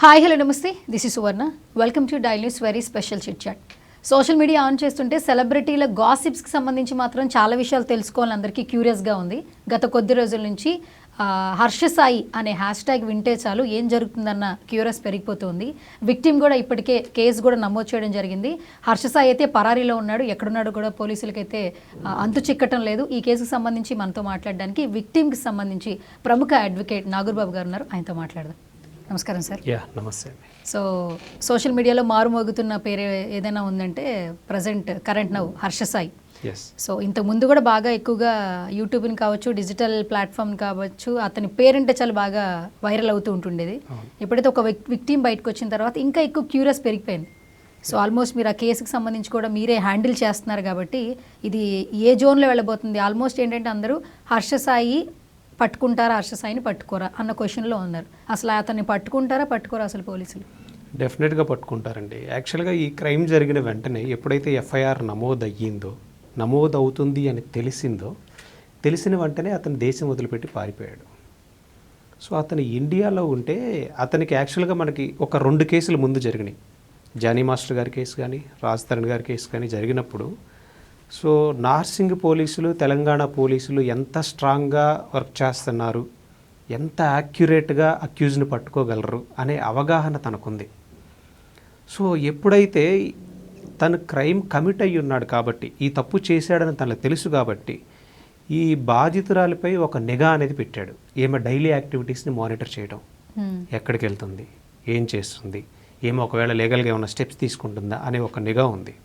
Hi hello నమస్తే this is Suvarna welcome to daily news very special chit chat. Social media on చేస్తుంటే సెలబ్రిటీల గాసిప్స్కి సంబంధించి మాత్రం చాలా విషయాలు తెలుసుకోవాలని అందరికీ క్యూరియస్గా ఉంది. గత కొద్ది రోజుల నుంచి హర్ష సాయి అనే హ్యాష్ ట్యాగ్ వింటే చాలు ఏం జరుగుతుందన్న క్యూరియస్ పెరిగిపోతుంది. విక్టిమ్ కూడా ఇప్పటికే కేసు కూడా నమోదు చేయడం జరిగింది. హర్ష సాయి అయితే పరారీలో ఉన్నాడు, ఎక్కడున్నాడు కూడా పోలీసులకైతే అంతు చిక్కటం లేదు. ఈ కేసుకు సంబంధించి మనతో మాట్లాడడానికి విక్టిమ్కి సంబంధించి ప్రముఖ అడ్వకేట్ నాగూర్బాబు గారు ఉన్నారు, ఆయనతో మాట్లాడదాం. నమస్కారం సార్. నమస్తే. సో సోషల్ మీడియాలో మారుమోగుతున్న పేరు ఏదైనా ఉందంటే present current now Harsha Sai. So ఇంతకు ముందు కూడా బాగా ఎక్కువగా యూట్యూబ్ని కావచ్చు, డిజిటల్ ప్లాట్ఫామ్ కావచ్చు, అతని పేరంటే చాలా బాగా వైరల్ అవుతూ ఉంటుండేది. ఎప్పుడైతే ఒక విక్టిమ్ బయటకు వచ్చిన తర్వాత ఇంకా ఎక్కువ క్యూరియస్ పెరిగిపోయింది. సో ఆల్మోస్ట్ మీరు ఆ కేసుకి సంబంధించి కూడా మీరే హ్యాండిల్ చేస్తున్నారు కాబట్టి ఇది ఏ జోన్లో వెళ్ళబోతుంది, ఆల్మోస్ట్ ఏంటంటే అందరూ హర్ష సాయి పట్టుకుంటారా, హర్ష సాయిని పట్టుకోరా అన్న క్వశ్చన్లో ఉన్నారు. అసలు అతన్ని పట్టుకుంటారా పట్టుకోరా అసలు పోలీసులు? డెఫినెట్గా పట్టుకుంటారండి. యాక్చువల్గా ఈ క్రైమ్ జరిగిన వెంటనే ఎప్పుడైతే ఎఫ్ఐఆర్ నమోదు అవుతుంది అని తెలిసిన వెంటనే అతను దేశం వదిలిపెట్టి పారిపోయాడు. సో అతను ఇండియాలో ఉంటే అతనికి యాక్చువల్గా మనకి ఒక 2 కేసులు ముందు జరిగినాయి. జానీ మాస్టర్ గారి కేసు కానీ, రాజ్ తరుణ్ గారి కేసు కానీ జరిగినప్పుడు సో నార్సింగ్ పోలీసులు, తెలంగాణ పోలీసులు ఎంత స్ట్రాంగ్గా వర్క్ చేస్తున్నారు, ఎంత యాక్యురేట్గా అక్యూజ్ని పట్టుకోగలరు అనే అవగాహన తనకుంది. సో ఎప్పుడైతే తను క్రైమ్ కమిట్ అయ్యి ఉన్నాడు కాబట్టి, ఈ తప్పు చేశాడని తనకు తెలుసు కాబట్టి ఈ బాధితురాలిపై ఒక నిఘా అనేది పెట్టాడు. ఏమో డైలీ యాక్టివిటీస్ని మానిటర్ చేయడం, ఎక్కడికి వెళ్తుంది, ఏం చేస్తుంది, ఏమో ఒకవేళ లీగల్గా ఏమైనా స్టెప్స్ తీసుకుంటుందా అనే ఒక నిఘా ఉంది.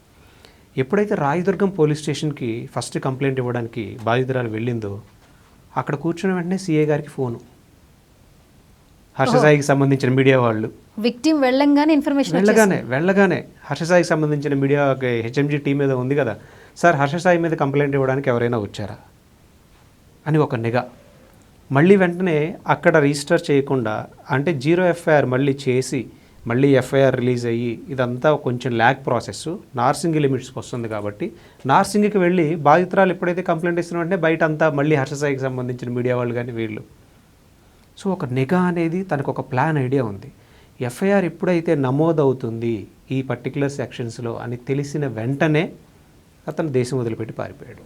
ఎప్పుడైతే రాయదుర్గం పోలీస్ స్టేషన్కి ఫస్ట్ కంప్లైంట్ ఇవ్వడానికి బాధితురాలు వెళ్ళిందో అక్కడ కూర్చున్న వెంటనే సిఐ గారికి ఫోను, హర్షసాయికి సంబంధించిన మీడియా వాళ్ళు విక్టిమ్ వెళ్ళగానే హర్షసాయికి సంబంధించిన మీడియా హెచ్ఎంజీ టీం మీద ఉంది కదా సార్, హర్షసాయి మీద కంప్లైంట్ ఇవ్వడానికి ఎవరైనా వచ్చారా అని ఒక నిఘా. మళ్ళీ వెంటనే అక్కడ రిజిస్టర్ చేయకుండా అంటే 0 ఎఫ్ఐఆర్ మళ్ళీ చేసి మళ్ళీ ఎఫ్ఐఆర్ రిలీజ్ అయ్యి ఇదంతా కొంచెం ల్యాగ్ ప్రాసెస్ నార్సింగ్ లిమిట్స్కి వస్తుంది కాబట్టి నార్సింగ్కి వెళ్ళి బాధితురాలు ఎప్పుడైతే కంప్లైంట్ ఇస్తున్న వెంటనే బయట అంతా మళ్ళీ హర్షసాయికి సంబంధించిన మీడియా వాళ్ళు కానీ వీళ్ళు. సో ఒక నిఘా అనేది తనకు ఒక ప్లాన్ ఐడియా ఉంది. ఎఫ్ఐఆర్ ఎప్పుడైతే నమోదవుతుంది ఈ పర్టికులర్ సెక్షన్స్లో అని తెలిసిన వెంటనే అతను దేశం వదిలిపెట్టి పారిపోయాడు.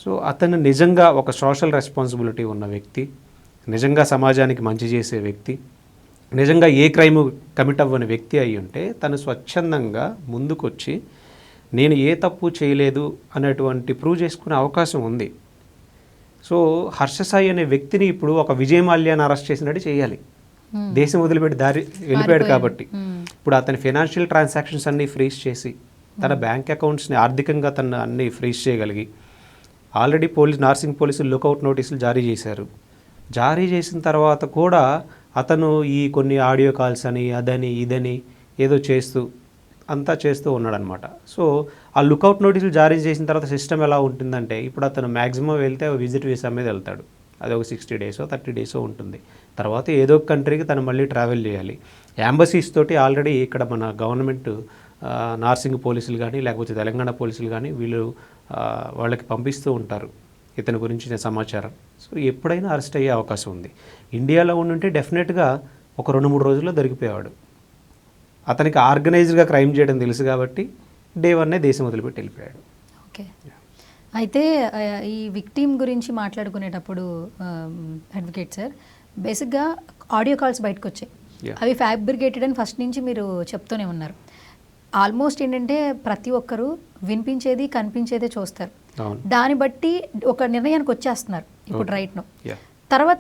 సో అతను నిజంగా ఒక సోషల్ రెస్పాన్సిబిలిటీ ఉన్న వ్యక్తి, నిజంగా సమాజానికి మంచి చేసే వ్యక్తి, నిజంగా ఏ క్రైమ్ కమిట్ అవ్వని వ్యక్తి అయి ఉంటే తను స్వచ్ఛందంగా ముందుకొచ్చి నేను ఏ తప్పు చేయలేదు అనేటువంటి ప్రూవ్ చేసుకునే అవకాశం ఉంది. సో హర్షసాయి అనే వ్యక్తిని ఇప్పుడు ఒక విజయ్ మాల్యాన్ని అరెస్ట్ చేసినట్టు చేయాలి. దేశం వదిలిపెట్టి వెళ్ళిపోయాడు కాబట్టి ఇప్పుడు అతని ఫైనాన్షియల్ ట్రాన్సాక్షన్స్ అన్నీ ఫ్రీజ్ చేసి తన బ్యాంక్ అకౌంట్స్ని ఆర్థికంగా తను అన్నీ ఫ్రీజ్ చేయగలిగి ఆల్రెడీ నార్సింగ్ పోలీసులు లుకౌట్ నోటీసులు జారీ చేశారు. జారీ చేసిన తర్వాత కూడా అతను ఈ కొన్ని ఆడియో కాల్స్ అని అదని ఇదని ఏదో చేస్తూ ఉన్నాడనమాట. సో ఆ లుకౌట్ నోటీసులు జారీ చేసిన తర్వాత సిస్టమ్ ఎలా ఉంటుందంటే ఇప్పుడు అతను మ్యాక్సిమం వెళ్తే విజిట్ వీసా మీద వెళ్తాడు. అది ఒక 60 డేసో 30 డేసో ఉంటుంది. తర్వాత ఏదో ఒక కంట్రీకి తను మళ్ళీ ట్రావెల్ చేయాలి. యాంబసీస్ తోటి ఆల్రెడీ ఇక్కడ మన గవర్నమెంట్ నార్సింగ్ పోలీసులు కానీ లేకపోతే తెలంగాణ పోలీసులు కానీ వీళ్ళు వాళ్ళకి పంపిస్తూ ఉంటారు ఇతని గురించిన సమాచారం. సో ఎప్పుడైనా అరెస్ట్ అయ్యే అవకాశం ఉంది. ఇండియాలో ఉండుంటే డెఫినెట్గా ఒక 2-3 రోజుల్లో దొరికిపోయేవాడు. అతనికి ఆర్గనైజ్డ్గా క్రైమ్ చేయడం తెలుసు కాబట్టి డే 1 దేశం వదిలిపెట్టి వెళ్ళిపోయాడు. ఓకే, అయితే ఈ విక్టిమ్ గురించి మాట్లాడుకునేటప్పుడు అడ్వకేట్ సార్, బేసిక్గా ఆడియో కాల్స్ బయటకు వచ్చాయి. అవి ఫ్యాబ్రికేటెడ్ అని ఫస్ట్ నుంచి మీరు చెప్తూనే ఉన్నారు. ఆల్మోస్ట్ ఏంటంటే ప్రతి ఒక్కరూ వినిపించేది కనిపించేదే చూస్తారు. దాన్ని బట్టి ఒక నిర్ణయానికి వచ్చేస్తున్నారు ఇప్పుడు రైట్ నో.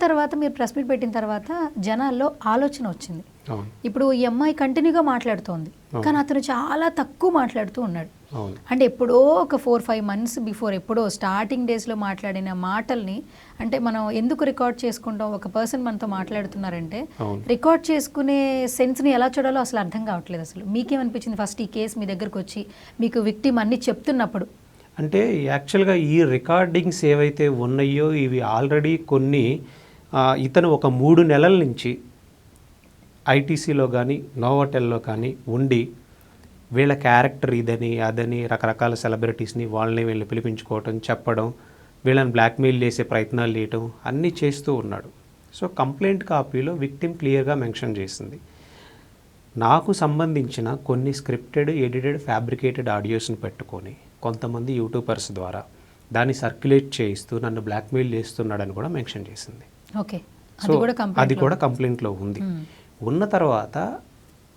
తర్వాత మీరు ప్రెస్ మీట్ పెట్టిన తర్వాత జనాల్లో ఆలోచన వచ్చింది. ఇప్పుడు ఈ అమ్మాయి కంటిన్యూగా మాట్లాడుతోంది కానీ అతను చాలా తక్కువ మాట్లాడుతూ ఉన్నాడు. అంటే ఎప్పుడో ఒక 4-5 months బిఫోర్ ఎప్పుడో స్టార్టింగ్ డేస్లో మాట్లాడిన మాటల్ని అంటే మనం ఎందుకు రికార్డ్ చేసుకుంటాం? ఒక పర్సన్ మనతో మాట్లాడుతున్నారంటే రికార్డ్ చేసుకునే సెన్స్ని ఎలా చూడాలో అసలు అర్థం కావట్లేదు. అసలు మీకేమనిపించింది ఫస్ట్ ఈ కేసు మీ దగ్గరకు వచ్చి మీకు విక్టిమ్ అన్ని చెప్తున్నప్పుడు? అంటే యాక్చువల్గా ఈ రికార్డింగ్స్ ఏవైతే ఉన్నాయో ఇవి ఆల్రెడీ కొన్ని ఇతను ఒక 3 నెలల నుంచి ఐటీసీలో కానీ నోవాటెల్లో కానీ ఉండి వీళ్ళ క్యారెక్టర్ ఇదని అదని రకరకాల సెలబ్రిటీస్ని వాళ్ళని వీళ్ళని పిలిపించుకోవటం, చెప్పడం, వీళ్ళని బ్లాక్మెయిల్ చేసే ప్రయత్నాలు చేయటం అన్నీ చేస్తూ ఉన్నాడు. సో కంప్లైంట్ కాపీలో విక్టిమ్ క్లియర్గా మెన్షన్ చేసింది నాకు సంబంధించిన కొన్ని స్క్రిప్టెడ్, ఎడిటెడ్, ఫ్యాబ్రికేటెడ్ ఆడియోస్ని పెట్టుకొని కొంతమంది యూట్యూబర్స్ ద్వారా దాన్ని సర్క్యులేట్ చేయిస్తూ నన్ను బ్లాక్మెయిల్ చేస్తున్నాడని కూడా మెన్షన్ చేసింది. ఓకే, సో అది కూడా కంప్లైంట్లో ఉంది. ఉన్న తర్వాత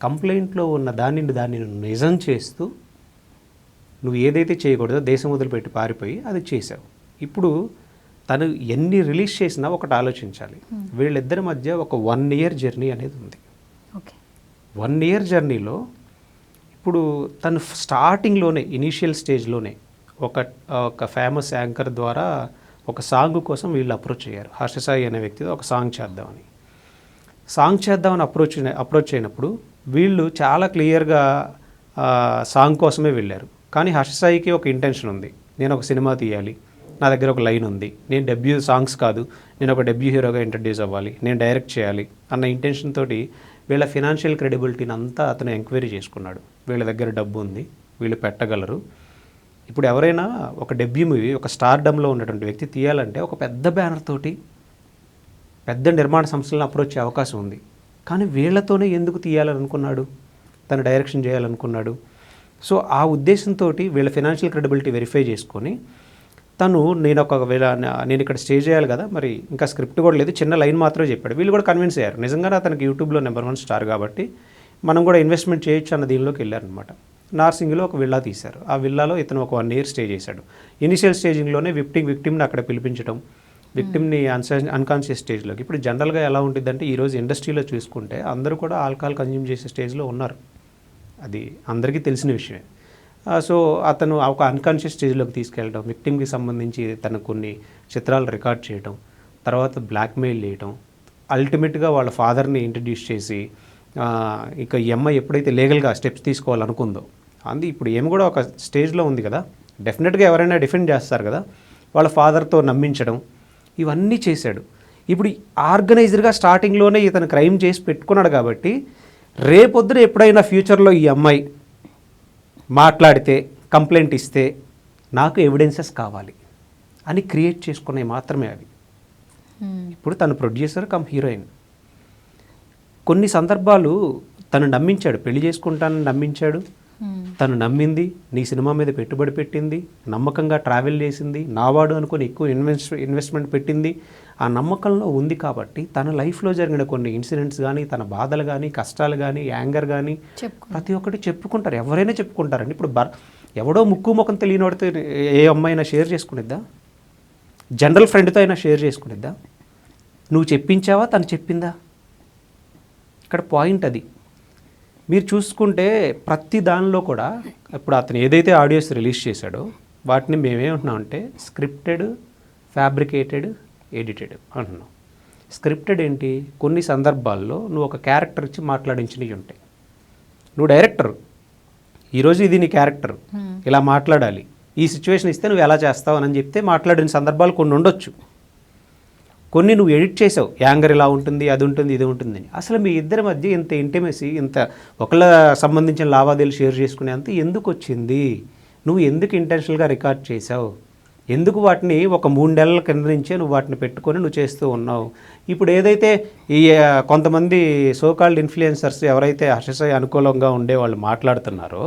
కంప్లైంట్లో ఉన్న దానిని నిజం చేస్తూ నువ్వు ఏదైతే చేయకూడదో దేశం వదిలిపెట్టి పారిపోయి అది చేసావు. ఇప్పుడు తను ఎన్ని రిలీజ్ చేసినా ఒకటి ఆలోచించాలి, వీళ్ళిద్దరి మధ్య ఒక 1 year జర్నీ అనేది ఉంది. ఓకే, 1 year జర్నీలో ఇప్పుడు తను స్టార్టింగ్లోనే ఇనీషియల్ స్టేజ్లోనే ఒక ఫేమస్ యాంకర్ ద్వారా ఒక సాంగ్ కోసం వీళ్ళు అప్రోచ్ అయ్యారు. హర్షసాయి అనే వ్యక్తితో ఒక సాంగ్ చేద్దామని అప్రోచ్ అయినప్పుడు వీళ్ళు చాలా క్లియర్గా సాంగ్ కోసమే వెళ్ళారు. కానీ హర్షసాయికి ఒక ఇంటెన్షన్ ఉంది, నేను ఒక సినిమా తీయాలి, నా దగ్గర ఒక లైన్ ఉంది, నేను డెబ్యూ సాంగ్స్ కాదు, నేను ఒక డెబ్యూ హీరోగా ఇంట్రడ్యూస్ అవ్వాలి, నేను డైరెక్ట్ చేయాలి అన్న ఇంటెన్షన్ తోటి వీళ్ళ ఫినాన్షియల్ క్రెడిబిలిటీని అంతా అతను ఎంక్వైరీ చేసుకున్నాడు. వీళ్ళ దగ్గర డబ్బు ఉంది, వీళ్ళు పెట్టగలరు. ఇప్పుడు ఎవరైనా ఒక డెబ్యూ మూవీ ఒక స్టార్డమ్లో ఉన్నటువంటి వ్యక్తి తీయాలంటే ఒక పెద్ద బ్యానర్ తోటి పెద్ద నిర్మాణ సంస్థలను అప్రోచ్ అయ్యే అవకాశం ఉంది. కానీ వీళ్ళతోనే ఎందుకు తీయాలనుకున్నాడు, తను డైరెక్షన్ చేయాలనుకున్నాడు? సో ఆ ఉద్దేశంతో వీళ్ళ ఫినాన్షియల్ క్రెడిబిలిటీ వెరిఫై చేసుకొని తను నేను ఇక్కడ స్టే చేయాలి కదా, మరి ఇంకా స్క్రిప్ట్ కూడా లేదు, చిన్న లైన్ మాత్రమే చెప్పాడు. వీళ్ళు కూడా కన్విన్స్ అయ్యారు, నిజంగానే అతనికి యూట్యూబ్లో నెంబర్ 1 స్టార్ కాబట్టి మనం కూడా ఇన్వెస్ట్మెంట్ చేయొచ్చు అన్న దీనిలోకి వెళ్ళారనమాట. నార్సింగ్లో ఒక విల్లా తీశారు. ఆ విల్లాలో ఇతను ఒక 1 year స్టే చేశాడు. ఇనిషియల్ స్టేజింగ్లోనే విక్టిమ్ని అక్కడ పిలిపించడం, విక్టిమ్ని అన్కాన్షియస్ స్టేజ్లోకి. ఇప్పుడు జనరల్గా ఎలా ఉంటుందంటే ఈరోజు ఇండస్ట్రీలో చూసుకుంటే అందరూ కూడా ఆల్కహాల్ కన్జ్యూమ్ చేసే స్టేజ్లో ఉన్నారు, అది అందరికీ తెలిసిన విషయమే. సో అతను ఒక అన్కాన్షియస్ స్టేజ్లోకి తీసుకెళ్ళడం, విక్టిమ్కి సంబంధించి తను కొన్ని చిత్రాలు రికార్డ్ చేయడం, తర్వాత బ్లాక్మెయిల్ చేయడం, అల్టిమేట్గా వాళ్ళ ఫాదర్ని ఇంట్రడ్యూస్ చేసి ఇక ఈ అమ్మాయి ఎప్పుడైతే లీగల్గా స్టెప్స్ తీసుకోవాలనుకుందో ఇప్పుడు ఏమి కూడా ఒక స్టేజ్లో ఉంది కదా, డెఫినెట్గా ఎవరైనా డిఫెండ్ చేస్తారు కదా, వాళ్ళ ఫాదర్తో నమ్మించడం, ఇవన్నీ చేశాడు. ఇప్పుడు ఆర్గనైజర్గా స్టార్టింగ్లోనే ఇతను క్రైమ్ చేసి పెట్టుకున్నాడు కాబట్టి రేపొద్దున ఎప్పుడైనా ఫ్యూచర్లో ఈ అమ్మాయి మాట్లాడితే, కంప్లైంట్ ఇస్తే నాకు ఎవిడెన్సెస్ కావాలి అని క్రియేట్ చేసుకునే మాత్రమే అవి. ఇప్పుడు తను ప్రొడ్యూసర్ కమ్ హీరోయిన్. కొన్ని సందర్భాలు తను నమ్మించాడు, పెళ్లి చేసుకుంటానని నమ్మించాడు, తను నమ్మింది, నీ సినిమా మీద పెట్టుబడి పెట్టింది, నమ్మకంగా ట్రావెల్ చేసింది, నావాడు అనుకుని ఎక్కువ ఇన్వెస్ట్మెంట్ పెట్టింది. ఆ నమ్మకంలో ఉంది కాబట్టి తన లైఫ్లో జరిగిన కొన్ని ఇన్సిడెంట్స్ కానీ, తన బాధలు కానీ, కష్టాలు కానీ, యాంగర్ కానీ ప్రతి ఒక్కటి చెప్పుకుంటారు, ఎవరైనా చెప్పుకుంటారండి. ఇప్పుడు ఎవడో ముక్కు ముఖం తెలియనివాడితో ఏ అమ్మాయినా షేర్ చేసుకునిద్దా? జనరల్ ఫ్రెండ్తో అయినా షేర్ చేసుకునిద్దా? నువ్వు చెప్పించావా, తను చెప్పిందా? ఇక్కడ పాయింట్ అది. మీరు చూసుకుంటే ప్రతి దానిలో కూడా ఇప్పుడు అతను ఏదైతే ఆడియోస్ రిలీజ్ చేశాడో వాటిని మేమేమంటున్నామంటే స్క్రిప్టెడ్, ఫ్యాబ్రికేటెడ్, ఎడిటెడ్ అంటున్నాం. స్క్రిప్టెడ్ ఏంటి? కొన్ని సందర్భాల్లో నువ్వు ఒక క్యారెక్టర్ ఇచ్చి మాట్లాడించినవి ఉంటాయి. నువ్వు డైరెక్టర్, ఈరోజు ఇది నీ క్యారెక్టర్, ఇలా మాట్లాడాలి, ఈ సిచ్యువేషన్ ఇస్తే నువ్వు ఎలా చేస్తావు అని చెప్తే మాట్లాడిన సందర్భాలు కొన్ని ఉండొచ్చు. కొన్ని నువ్వు ఎడిట్ చేసావు, యాంగర్ ఇలా ఉంటుంది, అది ఉంటుంది, ఇది ఉంటుంది అని. అసలు మీ ఇద్దరి మధ్య ఇంత ఇంటిమసీ, ఇంత ఒకళ్ళ సంబంధించిన లావాదేవీలు షేర్ చేసుకునే అంత ఎందుకు వచ్చింది? నువ్వు ఎందుకు ఇంటెన్షనల్గా రికార్డ్ చేసావు? ఎందుకు వాటిని ఒక 3 నెలల కింద నుంచే నువ్వు వాటిని పెట్టుకొని నువ్వు చేస్తూ ఉన్నావు? ఇప్పుడు ఏదైతే ఈ కొంతమంది సోకాల్డ్ ఇన్ఫ్లుయెన్సర్స్ ఎవరైతే హర్షసాయి అనుకూలంగా ఉండే వాళ్ళు మాట్లాడుతున్నారో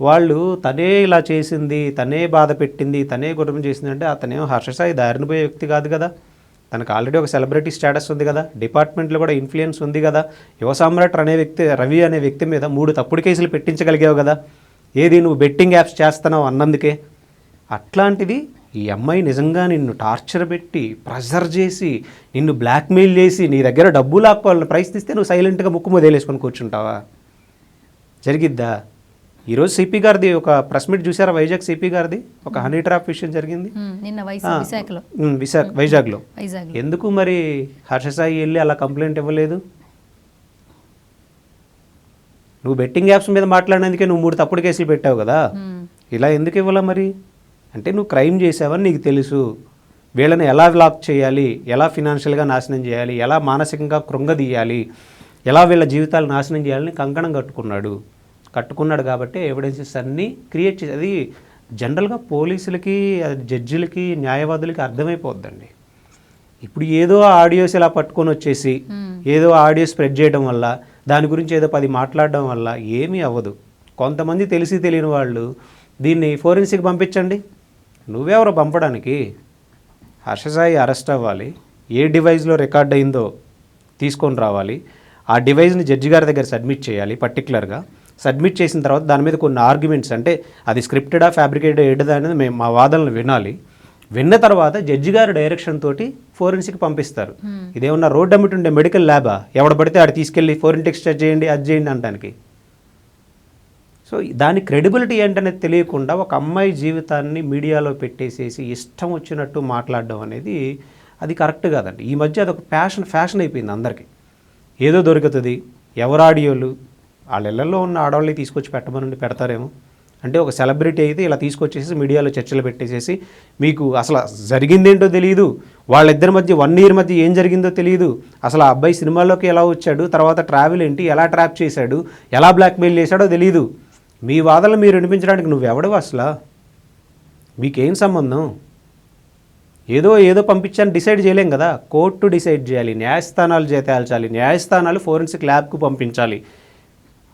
వాళ్ళు తనే ఇలా చేసింది, తనే బాధ పెట్టింది, తనే గుర్రం చేసింది అంటే అతనేమో హర్షసాయి దారిన పోయే వ్యక్తి కాదు కదా, తనకు ఆల్రెడీ ఒక సెలబ్రిటీ స్టేటస్ ఉంది కదా, డిపార్ట్మెంట్లో కూడా ఇన్ఫ్లుయెన్స్ ఉంది కదా, యువ సామ్రాట్ అనే వ్యక్తి, రవి అనే వ్యక్తి మీద 3 తప్పుడు కేసులు పెట్టించగలిగావు కదా, ఏది నువ్వు బెట్టింగ్ యాప్స్ చేస్తున్నావు అన్నందుకే. అట్లాంటిది ఈ అమ్మాయి నిజంగా నిన్ను టార్చర్ పెట్టి, ప్రెజర్ చేసి, నిన్ను బ్లాక్మెయిల్ చేసి, నీ దగ్గర డబ్బు లాక్కోవాలని ప్రయత్నిస్తే నువ్వు సైలెంట్గా ముక్కు మొదలేసుకొని కూర్చుంటావా? జరిగిద్దా? ఈరోజు సిపి గారిది ఒక ప్రెస్ మీట్ చూసారా? వైజాగ్ సిపి గారిది ఒక హనీ ట్రాప్ విషయం జరిగింది నిన్న వైజాగ్లో. ఎందుకు మరి హర్షసాయి వెళ్ళి అలా కంప్లైంట్ ఇవ్వలేదు? నువ్వు బెట్టింగ్ యాప్స్ మీద మాట్లాడినందుకే నువ్వు 3 తప్పుడు కేసులు పెట్టావు కదా, ఇలా ఎందుకు ఇవ్వాలా మరి? అంటే నువ్వు క్రైమ్ చేసావని నీకు తెలుసు, వీళ్ళని ఎలా లాక్ చేయాలి, ఎలా ఫినాన్షియల్గా నాశనం చేయాలి, ఎలా మానసికంగా కృంగదీయాలి, ఎలా వీళ్ళ జీవితాలు నాశనం చేయాలని కంకణం కట్టుకున్నాడు కాబట్టి ఎవిడెన్సెస్ అన్నీ క్రియేట్ చేసి, అది జనరల్గా పోలీసులకి, జడ్జిలకి, న్యాయవాదులకి అర్థమైపోద్దండి. ఇప్పుడు ఏదో ఆడియోస్ ఇలా పట్టుకొని వచ్చేసి ఏదో ఆడియో స్ప్రెడ్ చేయడం వల్ల దాని గురించి ఏదో 10 మాట్లాడడం వల్ల ఏమీ అవ్వదు. కొంతమంది తెలిసి తెలియని వాళ్ళు దీన్ని ఫోరెన్సిక్ పంపించండి. నువ్వెవరో పంపడానికి? హర్ష సాయి అరెస్ట్ అవ్వాలి, ఏ డివైస్లో రికార్డ్ అయిందో తీసుకొని రావాలి, ఆ డివైస్ని జడ్జి గారి దగ్గర సబ్మిట్ చేయాలి. పర్టికులర్గా సబ్మిట్ చేసిన తర్వాత దాని మీద కొన్ని ఆర్గ్యుమెంట్స్, అంటే అది స్క్రిప్టెడా ఫ్యాబ్రికేటెడ్ ఏడదా అనేది మేము మా వాదనలు వినాలి. విన్న తర్వాత జడ్జి గారు డైరెక్షన్ తోటి ఫోరెన్సిక్ పంపిస్తారు. ఇదేమన్నా రోడ్ అమ్మిటి ఉండే మెడికల్ ల్యాబా? ఎవడ పడితే ఆడ తీసుకెళ్ళి ఫోరెన్సిక్ టెస్ట్ చేయండి, అది చేయండి అనడానికి. సో దాని క్రెడిబిలిటీ ఏంటనేది తెలియకుండా ఒక అమ్మాయి జీవితాన్ని మీడియాలో పెట్టేసేసి ఇష్టం వచ్చినట్టు మాట్లాడడం అనేది అది కరెక్ట్ కాదండి. ఈ మధ్య అదొక ఫ్యాషన్ అయిపోయింది అందరికీ. ఏదో దొరుకుతుంది, ఎవరు ఆడియోలు వాళ్ళ ఇళ్లలో ఉన్న ఆడవాళ్ళని తీసుకొచ్చి పెట్టమని పెడతారేమో. అంటే ఒక సెలబ్రిటీ అయితే ఇలా తీసుకొచ్చేసి మీడియాలో చర్చలు పెట్టేసేసి మీకు అసలు జరిగిందేంటో తెలియదు, వాళ్ళిద్దరి మధ్య 1 year మధ్య ఏం జరిగిందో తెలియదు, అసలు ఆ అబ్బాయి సినిమాలోకి ఎలా వచ్చాడు, తర్వాత ట్రావెల్ ఏంటి, ఎలా ట్రాప్ చేశాడు, ఎలా బ్లాక్మెయిల్ చేశాడో తెలియదు. మీ వాదనలు మీరు వినిపించడానికి నువ్వెవడవు అసలు? మీకేం సంబంధం? ఏదో పంపించాలని డిసైడ్ చేయలేం కదా. కోర్టు డిసైడ్ చేయాలి, న్యాయస్థానాలు తేల్చాలి, న్యాయస్థానాలు ఫోరెన్సిక్ ల్యాబ్కు పంపించాలి.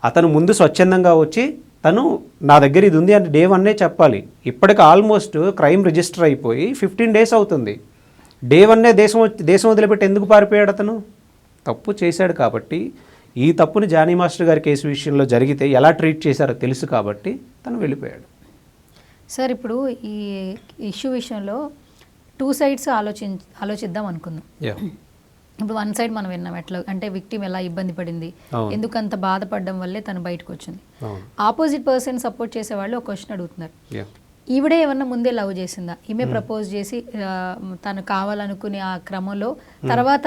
అతను ముందు స్వచ్ఛందంగా వచ్చి తను నా దగ్గర ఇది ఉంది అని డే 1 చెప్పాలి. ఇప్పటికి ఆల్మోస్ట్ క్రైమ్ రిజిస్టర్ అయిపోయి 15 days అవుతుంది. డే 1 దేశం వదిలిపెట్టి ఎందుకు పారిపోయాడు? అతను తప్పు చేశాడు కాబట్టి, ఈ తప్పుని జానీ మాస్టర్ గారి కేసు విషయంలో జరిగితే ఎలా ట్రీట్ చేశారో తెలుసు కాబట్టి తను వెళ్ళిపోయాడు. సార్ ఇప్పుడు ఈ ఇష్యూ విషయంలో 2 sides ఆలోచిద్దాం అనుకుందాం. ఇప్పుడు 1 side మనం విన్నాం ఎట్లా అంటే విక్టిమ్ ఎలా ఇబ్బంది పడింది, ఎందుకంత బాధపడడం వల్లే తను బయటకు వచ్చింది. ఆపోజిట్ పర్సన్ సపోర్ట్ చేసే వాళ్ళు ఒక క్వశ్చన్ అడుగుతున్నారు, ఈవిడే ఏమన్నా ముందే లవ్ చేసిందా, ఈమె ప్రపోజ్ చేసి తను కావాలనుకునే ఆ క్రమంలో తర్వాత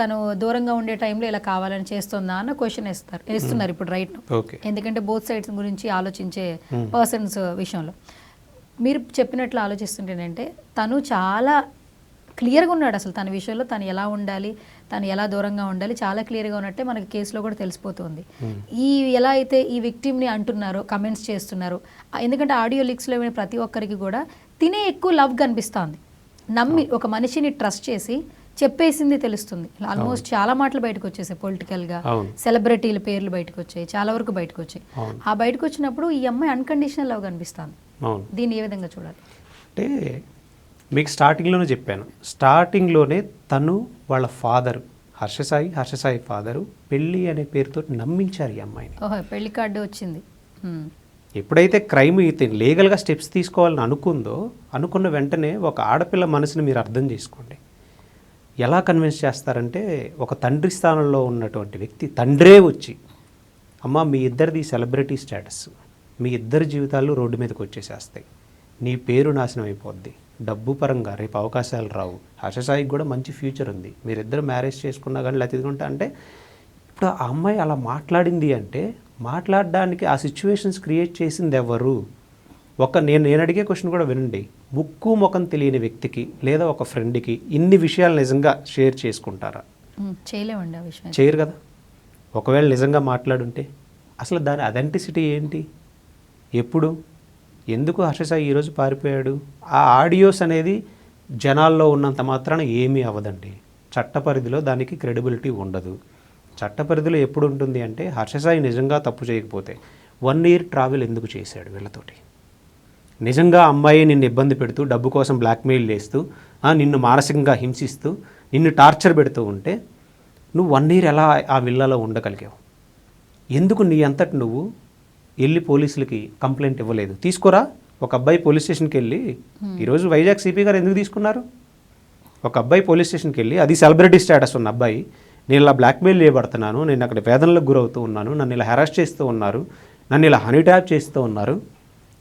తను దూరంగా ఉండే టైంలో ఇలా కావాలని చేస్తుందా అన్న క్వశ్చన్ వేస్తున్నారు ఇప్పుడు రైట్. ఎందుకంటే బోత్ సైడ్స్ గురించి ఆలోచించే పర్సన్స్ విషయంలో మీరు చెప్పినట్లు ఆలోచిస్తుంటేనంటే తను చాలా క్లియర్గా ఉన్నాడు. అసలు తన విషయంలో తను ఎలా ఉండాలి, తను ఎలా దూరంగా ఉండాలి చాలా క్లియర్గా ఉన్నట్టే మనకి కేసులో కూడా తెలిసిపోతుంది. ఈ ఎలా అయితే ఈ విక్టిమ్ని అంటున్నారో, కమెంట్స్ చేస్తున్నారో, ఎందుకంటే ఆడియో లీక్స్లో వినే ప్రతి ఒక్కరికి కూడా తినే ఎక్కువ లవ్ కనిపిస్తుంది. నమ్మి ఒక మనిషిని ట్రస్ట్ చేసి చెప్పేసింది తెలుస్తుంది. ఆల్మోస్ట్ చాలా మాటలు బయటకు వచ్చేసాయి, పొలిటికల్గా సెలబ్రిటీల పేర్లు బయటకు వచ్చాయి, చాలా వరకు బయటకు వచ్చాయి. ఆ బయటకు వచ్చినప్పుడు ఈ అమ్మాయి అన్కండిషనల్ లవ్ కనిపిస్తుంది. దీన్ని ఏ విధంగా చూడాలి? అంటే మీకు స్టార్టింగ్లోనే చెప్పాను, స్టార్టింగ్లోనే తను వాళ్ళ ఫాదరు హర్ష సాయి ఫాదరు పెళ్ళి అనే పేరుతో నమ్మించారు ఈ అమ్మాయిని. ఓహో, పెళ్లి కార్డు వచ్చింది. ఎప్పుడైతే క్రైమ్ లీగల్గా స్టెప్స్ తీసుకోవాలని అనుకున్న వెంటనే ఒక ఆడపిల్ల మనసుని మీరు అర్థం చేసుకోండి. ఎలా కన్విన్స్ చేస్తారంటే ఒక తండ్రి స్థానంలో ఉన్నటువంటి వ్యక్తి తండ్రే వచ్చి, అమ్మ మీ ఇద్దరిది సెలబ్రిటీ స్టేటస్, మీ ఇద్దరి జీవితాలు రోడ్డు మీదకి వచ్చేసేస్తాయి, నీ పేరు నాశనం అయిపోద్ది, డబ్బు పరంగా రేపు అవకాశాలు రావు, హర్ష సాయికి కూడా మంచి ఫ్యూచర్ ఉంది, మీరిద్దరు మ్యారేజ్ చేసుకున్నా కానీ లేకపోతే ఇదిగుంటా అంటే. ఇప్పుడు ఆ అమ్మాయి అలా మాట్లాడింది అంటే మాట్లాడడానికి ఆ సిచ్యువేషన్స్ క్రియేట్ చేసింది ఎవరు? నేను అడిగే క్వశ్చన్ కూడా వినండి. ముక్కు ముఖం తెలియని వ్యక్తికి లేదా ఒక ఫ్రెండ్కి ఇన్ని విషయాలు నిజంగా షేర్ చేసుకుంటారా? చేయలేమండి, ఆ విషయం చేయరు కదా. ఒకవేళ నిజంగా మాట్లాడుంటే అసలు దాని అథెంటిసిటీ ఏంటి? ఎప్పుడు ఎందుకు హర్ష సాయి ఈరోజు పారిపోయాడు? ఆ ఆడియోస్ అనేది జనాల్లో ఉన్నంత మాత్రాన ఏమీ అవ్వదండి. చట్టపరిధిలో దానికి క్రెడిబిలిటీ ఉండదు. చట్టపరిధిలో ఎప్పుడు ఉంటుంది అంటే హర్ష సాయి నిజంగా తప్పు చేయకపోతే 1 year ట్రావెల్ ఎందుకు చేశాడు వీళ్ళతోటి? నిజంగా అమ్మాయి నిన్ను ఇబ్బంది పెడుతూ డబ్బు కోసం బ్లాక్మెయిల్ చేస్తూ నిన్ను మానసికంగా హింసిస్తూ నిన్ను టార్చర్ పెడుతూ ఉంటే నువ్వు 1 year ఎలా ఆ విల్లాలో ఉండగలిగావు? ఎందుకు నీ అంతటి నువ్వు వెళ్ళి పోలీసులకి కంప్లైంట్ ఇవ్వలేదు? తీసుకోరా. ఒక అబ్బాయి పోలీస్ స్టేషన్కి వెళ్ళి, ఈరోజు వైజాగ్ సిపి గారు ఎందుకు తీసుకున్నారు? ఒక అబ్బాయి పోలీస్ స్టేషన్కి వెళ్ళి, అది సెలబ్రిటీ స్టేటస్ ఉన్న అబ్బాయి, నేను ఇలా బ్లాక్మెయిల్ చేయబడుతున్నాను, నేను అక్కడ వేదనలకు గురవుతూ ఉన్నాను, నన్ను ఇలా హెరాస్ చేస్తూ ఉన్నారు, నన్ను ఇలా హనీ ట్యాప్ చేస్తూ ఉన్నారు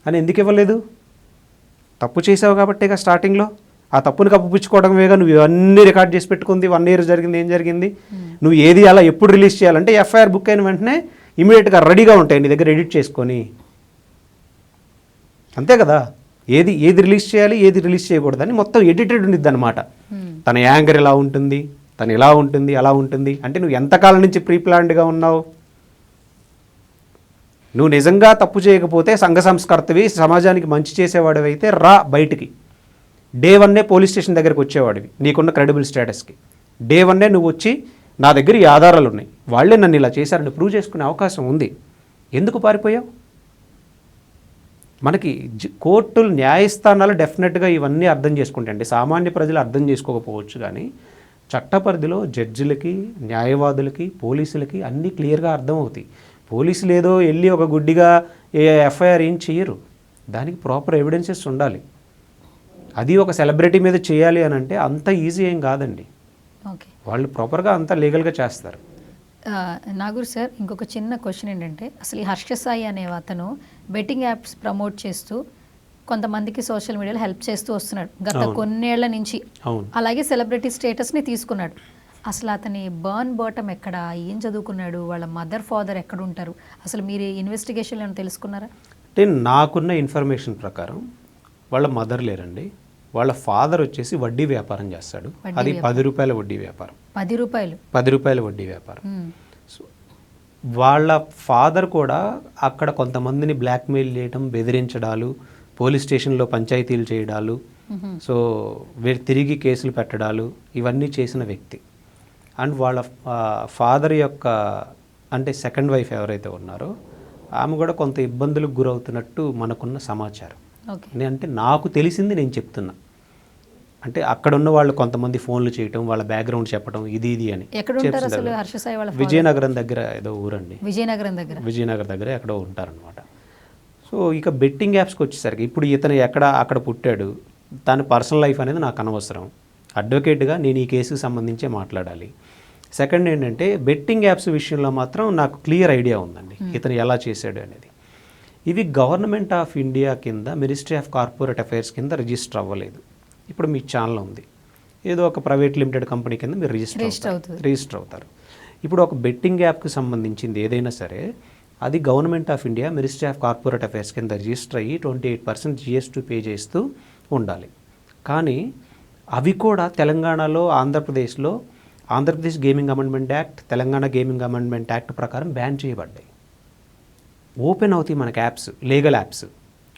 అని ఎందుకు ఇవ్వలేదు? తప్పు చేసావు కాబట్టేగా స్టార్టింగ్లో. ఆ తప్పుని కప్పుపుచ్చుకోవడమేగా నువ్వు ఇవన్నీ రికార్డ్ చేసి పెట్టుకుంది. 1 year జరిగింది, ఏం జరిగింది, నువ్వు ఏది అలా ఎప్పుడు రిలీజ్ చేయాలంటే ఎఫ్ఐఆర్ బుక్ అయిన వెంటనే ఇమీడియట్గా రెడీగా ఉంటాయి నీ దగ్గర ఎడిట్ చేసుకొని. అంతే కదా. ఏది రిలీజ్ చేయాలి, ఏది రిలీజ్ చేయకూడదని మొత్తం ఎడిటెడ్ ఉండిద్ది అనమాట. తన యాంగర్ ఎలా ఉంటుంది, తను ఎలా ఉంటుంది, అలా ఉంటుంది. అంటే నువ్వు ఎంతకాలం నుంచి ప్రీ ప్లాన్డ్గా ఉన్నావు? నువ్వు నిజంగా తప్పు చేయకపోతే సంఘ సంస్కర్తవి, సమాజానికి మంచి చేసేవాడివి అయితే రా బయటికి. డే 1 పోలీస్ స్టేషన్ దగ్గరికి వచ్చేవాడివి నీకున్న క్రెడిబుల్ స్టేటస్కి. డే 1 నువ్వు వచ్చి నా దగ్గర ఈ ఆధారాలు ఉన్నాయి, వాళ్ళే నన్ను ఇలా చేశారని ప్రూవ్ చేసుకునే అవకాశం ఉంది, ఎందుకు పారిపోయావు? మనకి కోర్టులు, న్యాయస్థానాలు డెఫినెట్గా ఇవన్నీ అర్థం చేసుకుంటాయండి. సామాన్య ప్రజలు అర్థం చేసుకోకపోవచ్చు, కానీ చట్టపరిధిలో జడ్జిలకి, న్యాయవాదులకి, పోలీసులకి అన్నీ క్లియర్గా అర్థమవుతాయి. పోలీసులు ఏదో వెళ్ళి ఒక గుడ్డిగా ఎఫ్ఐఆర్ ఏం చేయరు, దానికి ప్రాపర్ ఎవిడెన్సెస్ ఉండాలి. అది ఒక సెలబ్రిటీ మీద చేయాలి అని అంటే అంత ఈజీ ఏం కాదండి. ఓకే, వాళ్ళు ప్రాపర్గా అంతా లీగల్గా చేస్తారు. నాగూర్ సార్, ఇంకొక చిన్న క్వశ్చన్ ఏంటంటే, అసలు ఈ హర్ష సాయి అనే అతను బెట్టింగ్ యాప్స్ ప్రమోట్ చేస్తూ కొంతమందికి సోషల్ మీడియాలో హెల్ప్ చేస్తూ వస్తున్నాడు గత కొన్నేళ్ల నుంచి. అలాగే సెలబ్రిటీ స్టేటస్ని తీసుకున్నాడు. అసలు అతని బర్న్ బాటమ్ ఎక్కడ, ఏం చదువుకున్నాడు, వాళ్ళ మదర్ ఫాదర్ ఎక్కడ ఉంటారు, అసలు మీరు ఇన్వెస్టిగేషన్లో తెలుసుకున్నారా? అంటే నాకున్న ఇన్ఫర్మేషన్ ప్రకారం వాళ్ళ మదర్ లేరండి, వాళ్ళ ఫాదర్ వచ్చేసి వడ్డీ వ్యాపారం చేస్తాడు. అది 10 రూపాయల వడ్డీ వ్యాపారం. 10 రూపాయల వడ్డీ వ్యాపారం. సో వాళ్ళ ఫాదర్ కూడా అక్కడ కొంతమందిని బ్లాక్మెయిల్ చేయడం, బెదిరించడాలు, పోలీస్ స్టేషన్లో పంచాయతీలు చేయడాలు, సో తిరిగి కేసులు పెట్టడాలు, ఇవన్నీ చేసిన వ్యక్తి. అండ్ వాళ్ళ ఫాదర్ యొక్క అంటే సెకండ్ వైఫ్ ఎవరైతే ఉన్నారో ఆమె కూడా కొంత ఇబ్బందులకు గురవుతున్నట్టు మనకున్న సమాచారం. అంటే నాకు తెలిసింది నేను చెప్తున్నా. అంటే అక్కడ ఉన్న వాళ్ళు కొంతమంది ఫోన్లు చేయటం, వాళ్ళ బ్యాక్గ్రౌండ్ చెప్పడం, ఇది అని. విజయనగరం దగ్గర ఏదో ఊరండి, విజయనగరం దగ్గర ఎక్కడో ఉంటారనమాట. సో ఇక బెట్టింగ్ యాప్స్కి వచ్చేసరికి ఇప్పుడు ఇతను అక్కడ పుట్టాడు, తన పర్సనల్ లైఫ్ అనేది నాకు అనవసరం. అడ్వకేట్గా నేను ఈ కేసుకు సంబంధించే మాట్లాడాలి. సెకండ్ ఏంటంటే బెట్టింగ్ యాప్స్ విషయంలో మాత్రం నాకు క్లియర్ ఐడియా ఉందండి ఇతను ఎలా చేశాడు అనేది. ఇవి గవర్నమెంట్ ఆఫ్ ఇండియా కింద మినిస్ట్రీ ఆఫ్ కార్పొరేట్ అఫైర్స్ కింద రిజిస్టర్ అవ్వలేదు. ఇప్పుడు మీ ఛానల్ ఉంది, ఏదో ఒక ప్రైవేట్ లిమిటెడ్ కంపెనీ కింద మీరు రిజిస్టర్ అవుతారు. ఇప్పుడు ఒక బెట్టింగ్ యాప్కి సంబంధించింది ఏదైనా సరే అది government of India ministry of corporate affairs కింద రిజిస్టర్ అయ్యి 28% GST పే చేస్తూ ఉండాలి. కానీ అవి కూడా తెలంగాణలో, Andhra Pradesh gaming amendment act, Telangana gaming amendment act ప్రకారం బ్యాన్ చేయబడ్డాయి. ఓపెన్ అవుతాయి మనకి యాప్స్, లీగల్ యాప్స్,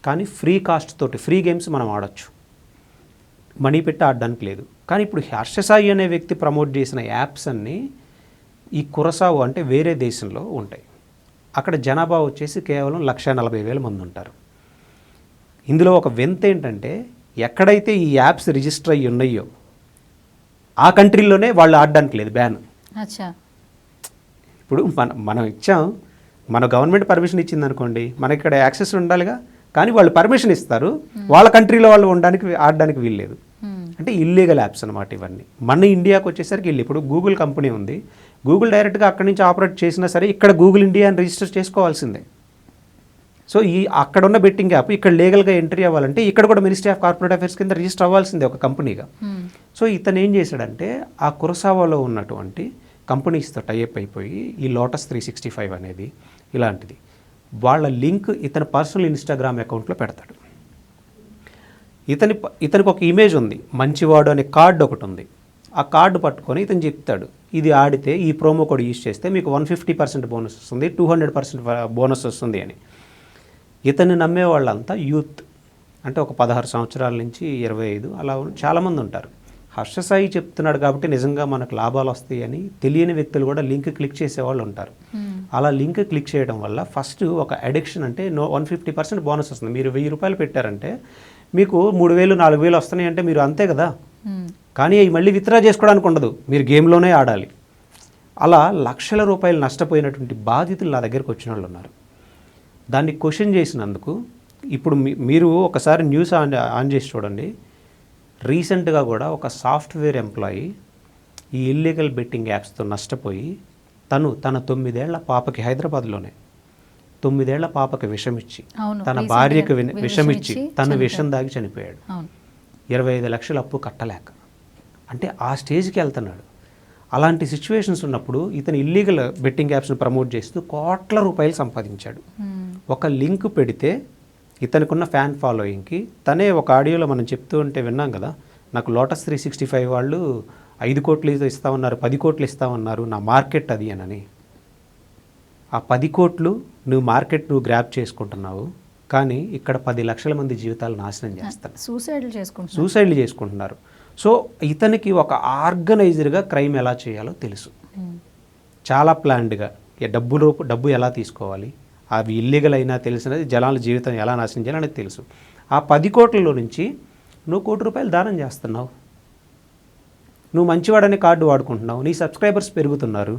కానీ ఫ్రీ కాస్ట్ తోటి ఫ్రీ గేమ్స్ మనం ఆడొచ్చు, మనీ పెట్టి ఆడడానికి లేదు. కానీ ఇప్పుడు హర్షసాయి అనే వ్యక్తి ప్రమోట్ చేసిన యాప్స్ అన్నీ ఈ కురసావు అంటే వేరే దేశంలో ఉంటాయి. అక్కడ జనాభా వచ్చేసి కేవలం 140,000 మంది ఉంటారు. ఇందులో ఒక వింత ఏంటంటే ఎక్కడైతే ఈ యాప్స్ రిజిస్టర్ అయ్యి ఉన్నాయో ఆ కంట్రీలోనే వాళ్ళు ఆడడానికి లేదు, బ్యాన్. ఇప్పుడు మనం ఇచ్చాం, మన గవర్నమెంట్ పర్మిషన్ ఇచ్చింది అనుకోండి, మనకి ఇక్కడ యాక్సెస్ ఉండాలిగా, కానీ వాళ్ళు పర్మిషన్ ఇస్తారు, వాళ్ళ కంట్రీలో వాళ్ళు ఆడడానికి వీల్లేదు. అంటే ఇల్లీగల్ యాప్స్ అనమాట ఇవన్నీ. మన ఇండియాకి వచ్చేసరికి ఇప్పుడు గూగుల్ కంపెనీ ఉంది, గూగుల్ డైరెక్ట్గా అక్కడి నుంచి ఆపరేట్ చేసినా సరే ఇక్కడ గూగుల్ ఇండియా అని రిజిస్టర్ చేసుకోవాల్సిందే. సో అక్కడ ఉన్న బెట్టింగ్ యాప్ ఇక్కడ లీగల్గా ఎంట్రీ అవ్వాలంటే ఇక్కడ కూడా మినిస్ట్రీ ఆఫ్ కార్పొరేట్ అఫైర్స్ కింద రిజిస్టర్ అవ్వాల్సిందే ఒక కంపెనీగా. సో ఇతను ఏం చేశాడంటే ఆ కురసావాలో ఉన్నటువంటి కంపెనీస్తో టైఅప్ అయిపోయి ఈ లోటస్ 365 అనేది ఇలాంటిది వాళ్ళ లింక్ ఇతని పర్సనల్ ఇన్స్టాగ్రామ్ అకౌంట్లో పెడతాడు. ఇతనికి ఒక ఇమేజ్ ఉంది, మంచివాడు అనే కార్డు ఒకటి ఉంది. ఆ కార్డు పట్టుకొని ఇతను చెప్తాడు, ఇది ఆడితే ఈ ప్రోమో కోడ్ యూజ్ చేస్తే మీకు 150% బోనస్ వస్తుంది, 200% బోనస్ వస్తుంది అని. ఇతన్ని నమ్మే వాళ్ళంతా యూత్, అంటే ఒక 16 సంవత్సరాల నుంచి 25 అలా చాలామంది ఉంటారు. హర్షసాయి చెప్తున్నాడు కాబట్టి నిజంగా మనకు లాభాలు వస్తాయి అని తెలియని వ్యక్తులు కూడా లింక్ క్లిక్ చేసేవాళ్ళు ఉంటారు. అలా లింక్ క్లిక్ చేయడం వల్ల ఫస్ట్ ఒక అడిక్షన్, అంటే 150% బోనస్ వస్తుంది. మీరు 1000 రూపాయలు పెట్టారంటే మీకు 3,000 4,000 వస్తున్నాయి అంటే మీరు అంతే కదా. కానీ అవి మళ్ళీ విత్డ్రా చేసుకోవడానికి ఉండదు, మీరు గేమ్లోనే ఆడాలి. అలా లక్షల రూపాయలు నష్టపోయినటువంటి బాధితులు నా దగ్గరికి వచ్చిన వాళ్ళు ఉన్నారు. దాన్ని క్వశ్చన్ చేసినందుకు ఇప్పుడు మీరు ఒకసారి న్యూస్ ఆన్ చేసి చూడండి. రీసెంట్గా కూడా ఒక సాఫ్ట్వేర్ ఎంప్లాయీ ఈ ఇల్లీగల్ బెట్టింగ్ యాప్స్తో నష్టపోయి తన 9 ఏళ్ల పాపకి, హైదరాబాద్లోనే 9 ఏళ్ల పాపకి విషమిచ్చి, తన భార్యకు విషమిచ్చి తన విషం దాగి చనిపోయాడు. 25 లక్షల అప్పు కట్టలేక. అంటే ఆ స్టేజ్కి వెళ్తున్నాడు. అలాంటి సిచ్యువేషన్స్ ఉన్నప్పుడు ఇతను ఇల్లీగల్ బెట్టింగ్ యాప్స్ని ప్రమోట్ చేస్తూ కోట్ల రూపాయలు సంపాదించాడు. ఒక లింక్ పెడితే ఇతనుకున్న ఫ్యాన్ ఫాలోయింగ్కి తనే ఒక ఆడియోలో మనం చెప్తూ ఉంటే విన్నాం కదా, నాకు లోటస్ 365 వాళ్ళు 5 కోట్లు ఇస్తామన్నారు, 10 కోట్లు ఇస్తామన్నారు, నా మార్కెట్ అది అని. ఆ 10 కోట్లు నువ్వు గ్రాప్ చేసుకుంటున్నావు, కానీ ఇక్కడ 10 లక్షల మంది జీవితాలు నాశనం చేస్తారు, సూసైడ్లు చేసుకుంటున్నారు. సో ఇతనికి ఒక ఆర్గనైజర్గా క్రైమ్ ఎలా చేయాలో తెలుసు. చాలా ప్లాన్డ్గా డబ్బు ఎలా తీసుకోవాలి, అవి ఇల్లీగల్ అయినా తెలిసినది, జనాల జీవితం ఎలా నాశనం చేయాలనేది తెలుసు. ఆ 10 కోట్లలో నుంచి నువ్వు ₹1 కోటి దానం చేస్తున్నావు. నువ్వు మంచివాడనే కార్డు వాడుకుంటున్నావు, నీ సబ్స్క్రైబర్స్ పెరుగుతున్నారు,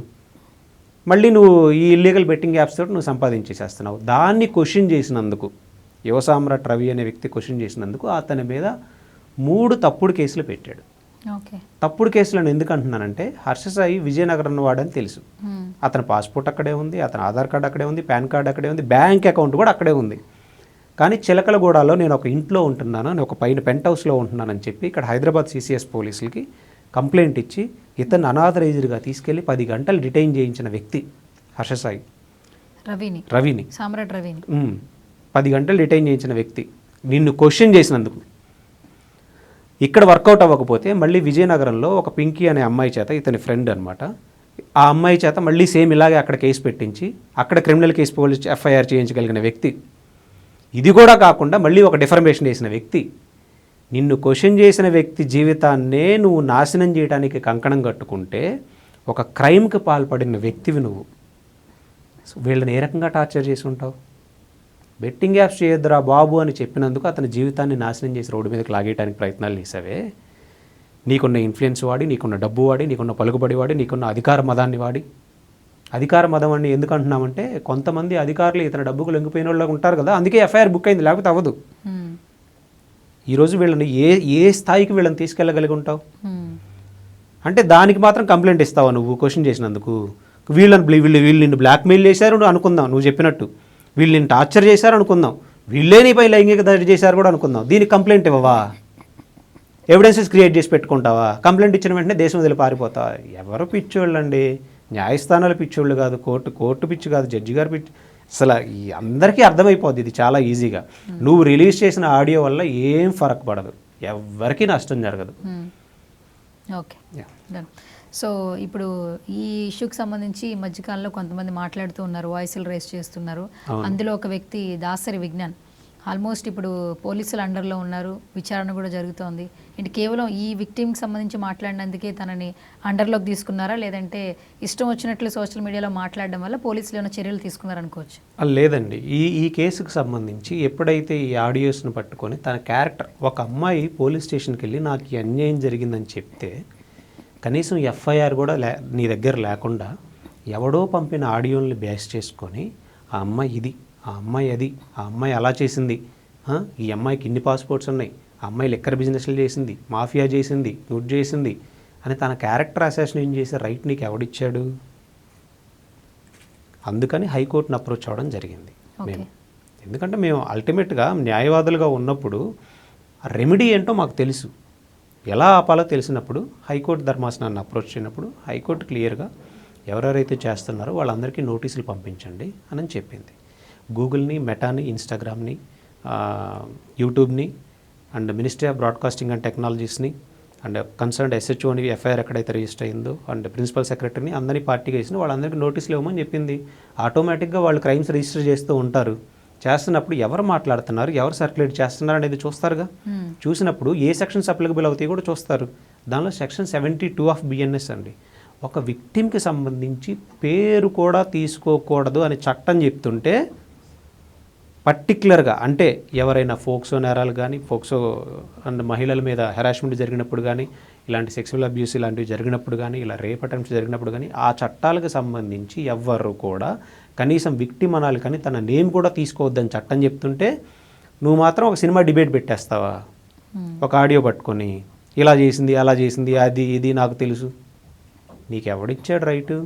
మళ్ళీ నువ్వు ఈ ఇల్లీగల్ బెట్టింగ్ యాప్స్ తోటి నువ్వు సంపాదించేసేస్తున్నావు. దాన్ని క్వశ్చన్ చేసినందుకు, యువసామ్రాట్ రవి అనే వ్యక్తి క్వశ్చన్ చేసినందుకు అతని మీద 3 తప్పుడు కేసులు పెట్టాడు. ఓకే. తప్పుడు కేసులను ఎందుకు అంటున్నానంటే, హర్ష సాయి విజయనగరం వాడని తెలుసు. అతని పాస్పోర్ట్ అక్కడే ఉంది, అతని ఆధార్ కార్డు అక్కడే ఉంది, పాన్ కార్డు అక్కడే ఉంది, బ్యాంక్ అకౌంట్ కూడా అక్కడే ఉంది. కానీ చిలకలగూడలో నేను ఒక ఇంట్లో ఉంటున్నాను, నేను ఒక పైన పెంట్ హౌస్లో ఉంటున్నానని చెప్పి ఇక్కడ హైదరాబాద్ CCS పోలీసులకి కంప్లైంట్ ఇచ్చి ఇతను అనాథరైజ్డ్గా తీసుకెళ్లి 10 గంటలు డిటైన్ చేయించిన వ్యక్తి హర్ష సాయి. రవిని సామ్రాట్ రవిని 10 గంటలు డిటైన్ చేయించిన వ్యక్తి నిన్ను క్వశ్చన్ చేసినందుకు. ఇక్కడ వర్కౌట్ అవ్వకపోతే మళ్ళీ విజయనగరంలో ఒక పింకీ అనే అమ్మాయి చేత, ఇతని ఫ్రెండ్ అనమాట, ఆ అమ్మాయి చేత మళ్ళీ సేమ్ ఇలాగే అక్కడ కేసు పెట్టించి అక్కడ క్రిమినల్ కేసు పోలీస్ FIR చేయించగలిగిన వ్యక్తి. ఇది కూడా కాకుండా మళ్ళీ ఒక డిఫర్మేషన్ చేసిన వ్యక్తి. నిన్ను క్వశ్చన్ చేసిన వ్యక్తి జీవితాన్నే నువ్వు నాశనం చేయడానికి కంకణం కట్టుకుంటే ఒక క్రైమ్కి పాల్పడిన వ్యక్తివి నువ్వు. వీళ్ళని ఏ రకంగా టార్చర్ చేసి ఉంటావు? బెట్టింగ్ యాప్స్ చేయొద్దురా బాబు అని చెప్పినందుకు అతని జీవితాన్ని నాశనం చేసి రోడ్డు మీదకి లాగేయడానికి ప్రయత్నాలు చేసావే. నీకున్న ఇన్ఫ్లుయెన్స్ వాడి, నీకున్న డబ్బు వాడి, నీకున్న పలుకుబడి వాడి, నీకున్న అధికార మదాన్ని వాడి. అధికార మదం అని ఎందుకు అంటున్నామంటే, కొంతమంది అధికారులు ఇతని డబ్బుకు లొంగిపోయిన వాళ్ళు ఉంటారు కదా, అందుకే FIR బుక్ అయింది, లేకపోతే అవ్వదు. ఈరోజు వీళ్ళని ఏ స్థాయికి వీళ్ళని తీసుకెళ్ళగలిగి ఉంటావు? అంటే దానికి మాత్రం కంప్లైంట్ ఇస్తావా నువ్వు క్వశ్చన్ చేసినందుకు? వీళ్ళు నిన్ను బ్లాక్మెయిల్ చేశారు అనుకుందాం, నువ్వు చెప్పినట్టు వీళ్ళు నిన్ను టార్చర్ చేశారు అనుకుందాం, వీళ్ళే నీపై లైంగిక దాడి చేశారు కూడా అనుకుందాం. దీనికి కంప్లైంట్ ఇవ్వవా? ఎవిడెన్సెస్ క్రియేట్ చేసి పెట్టుకుంటావా? కంప్లైంట్ ఇచ్చిన వెంటనే దేశం వదిలి పారిపోతావా? ఎవరు పిచ్చోళ్ళండి? న్యాయస్థానాలు పిచ్చోళ్ళు కాదు, కోర్టు పిచ్చి కాదు, జడ్జి గారు పిచ్చి. అసలు అందరికీ అర్థమైపోద్ది ఇది చాలా ఈజీగా. నువ్వు రిలీజ్ చేసిన ఆడియో వల్ల ఏం ఫరక్ పడదు, ఎవరికీ నష్టం జరగదు. ఓకే. సో ఇప్పుడు ఈ ఇష్యూకి సంబంధించి ఈ మధ్యకాలంలో కొంతమంది మాట్లాడుతూ ఉన్నారు, వాయిస్లు రేస్ చేస్తున్నారు. అందులో ఒక వ్యక్తి దాసరి విజ్ఞాన్ ఆల్మోస్ట్ ఇప్పుడు పోలీసుల అండర్లో ఉన్నారు, విచారణ కూడా జరుగుతోంది. ఏంటి కేవలం ఈ విక్టిమ్కి సంబంధించి మాట్లాడినందుకే తనని అండర్లోకి తీసుకున్నారా, లేదంటే ఇష్టం వచ్చినట్లు సోషల్ మీడియాలో మాట్లాడడం వల్ల పోలీసులు ఏమైనా చర్యలు తీసుకున్నారనుకోవచ్చు? లేదండి, ఈ కేసుకు సంబంధించి ఎప్పుడైతే ఈ ఆడియోస్ను పట్టుకొని తన క్యారెక్టర్, ఒక అమ్మాయి పోలీస్ స్టేషన్కి వెళ్ళి నాకు ఈ అన్యాయం జరిగిందని చెప్తే కనీసం FIR కూడా నీ దగ్గర లేకుండా ఎవడో పంపిన ఆడియోని బేస్ చేసుకొని ఆ అమ్మాయి ఇది, ఆ అమ్మాయి అది, ఆ అమ్మాయి అలా చేసింది, ఈ అమ్మాయికి ఇన్ని పాస్పోర్ట్స్ ఉన్నాయి, ఆ అమ్మాయి లిక్కర్ బిజినెస్లు చేసింది, మాఫియా చేసింది, నూట్ చేసింది అని తన క్యారెక్టర్ అసాసినేట్ చేసే రైట్ నీకు ఎవడిచ్చాడు? అందుకని హైకోర్టును అప్రోచ్ అవ్వడం జరిగింది మేము. ఎందుకంటే మేము అల్టిమేట్గా న్యాయవాదులుగా ఉన్నప్పుడు రెమెడీ ఏంటో మాకు తెలుసు, ఎలా ఆపాలో తెలిసినప్పుడు హైకోర్టు ధర్మాసనాన్ని అప్రోచ్ అయినప్పుడు హైకోర్టు క్లియర్గా ఎవరెవరైతే చేస్తున్నారో వాళ్ళందరికీ నోటీసులు పంపించండి అని చెప్పింది. గూగుల్ని, మెటాని, ఇన్స్టాగ్రామ్ని, యూట్యూబ్ని and ministry of broadcasting and టెక్నాలజీస్ని అండ్ కన్సర్న్డ్ SHOని FIR ఎక్కడైతే రిజిస్టర్ అయిందో అండ్ ప్రిన్సిపల్ సెక్రటరీని అందరినీ పార్టీగా వేసిన వాళ్ళందరికీ నోటీసులు ఇవ్వమని చెప్పింది. ఆటోమేటిక్గా వాళ్ళు క్రైమ్స్ రిజిస్టర్ చేస్తూ ఉంటారు. చేస్తున్నప్పుడు ఎవరు మాట్లాడుతున్నారు, ఎవరు సర్క్యులేట్ చేస్తున్నారు అనేది చూస్తారుగా. చూసినప్పుడు ఏ సెక్షన్స్ అప్లికబుల్ అవుతాయి కూడా చూస్తారు. దానిలో సెక్షన్ 72 ఆఫ్ BNS అండి, ఒక విక్టిమ్కి సంబంధించి పేరు కూడా తీసుకోకూడదు అని చట్టం చెప్తుంటే పర్టిక్యులర్గా, అంటే ఎవరైనా ఫోక్సో నేరాలు కానీ, ఫోక్సో అండ్ మహిళల మీద హెరాస్మెంట్ జరిగినప్పుడు కానీ, ఇలాంటి సెక్సువల్ అబ్యూస్ ఇలాంటివి జరిగినప్పుడు కానీ, ఇలా రేప్ అటెంప్ట్స్ జరిగినప్పుడు కానీ ఆ చట్టాలకు సంబంధించి ఎవ్వరు కూడా కనీసం విక్టిమ్ అనాలి కానీ తన నేమ్ కూడా తీసుకోవద్దని చట్టం చెప్తుంటే నువ్వు మాత్రం ఒక సినిమా డిబేట్ పెట్టేస్తావా? ఒక ఆడియో పట్టుకొని ఇలా చేసింది, అలా చేసింది, అది ఇది నాకు తెలుసు. నీకు ఎవడిచ్చాడు రైటు?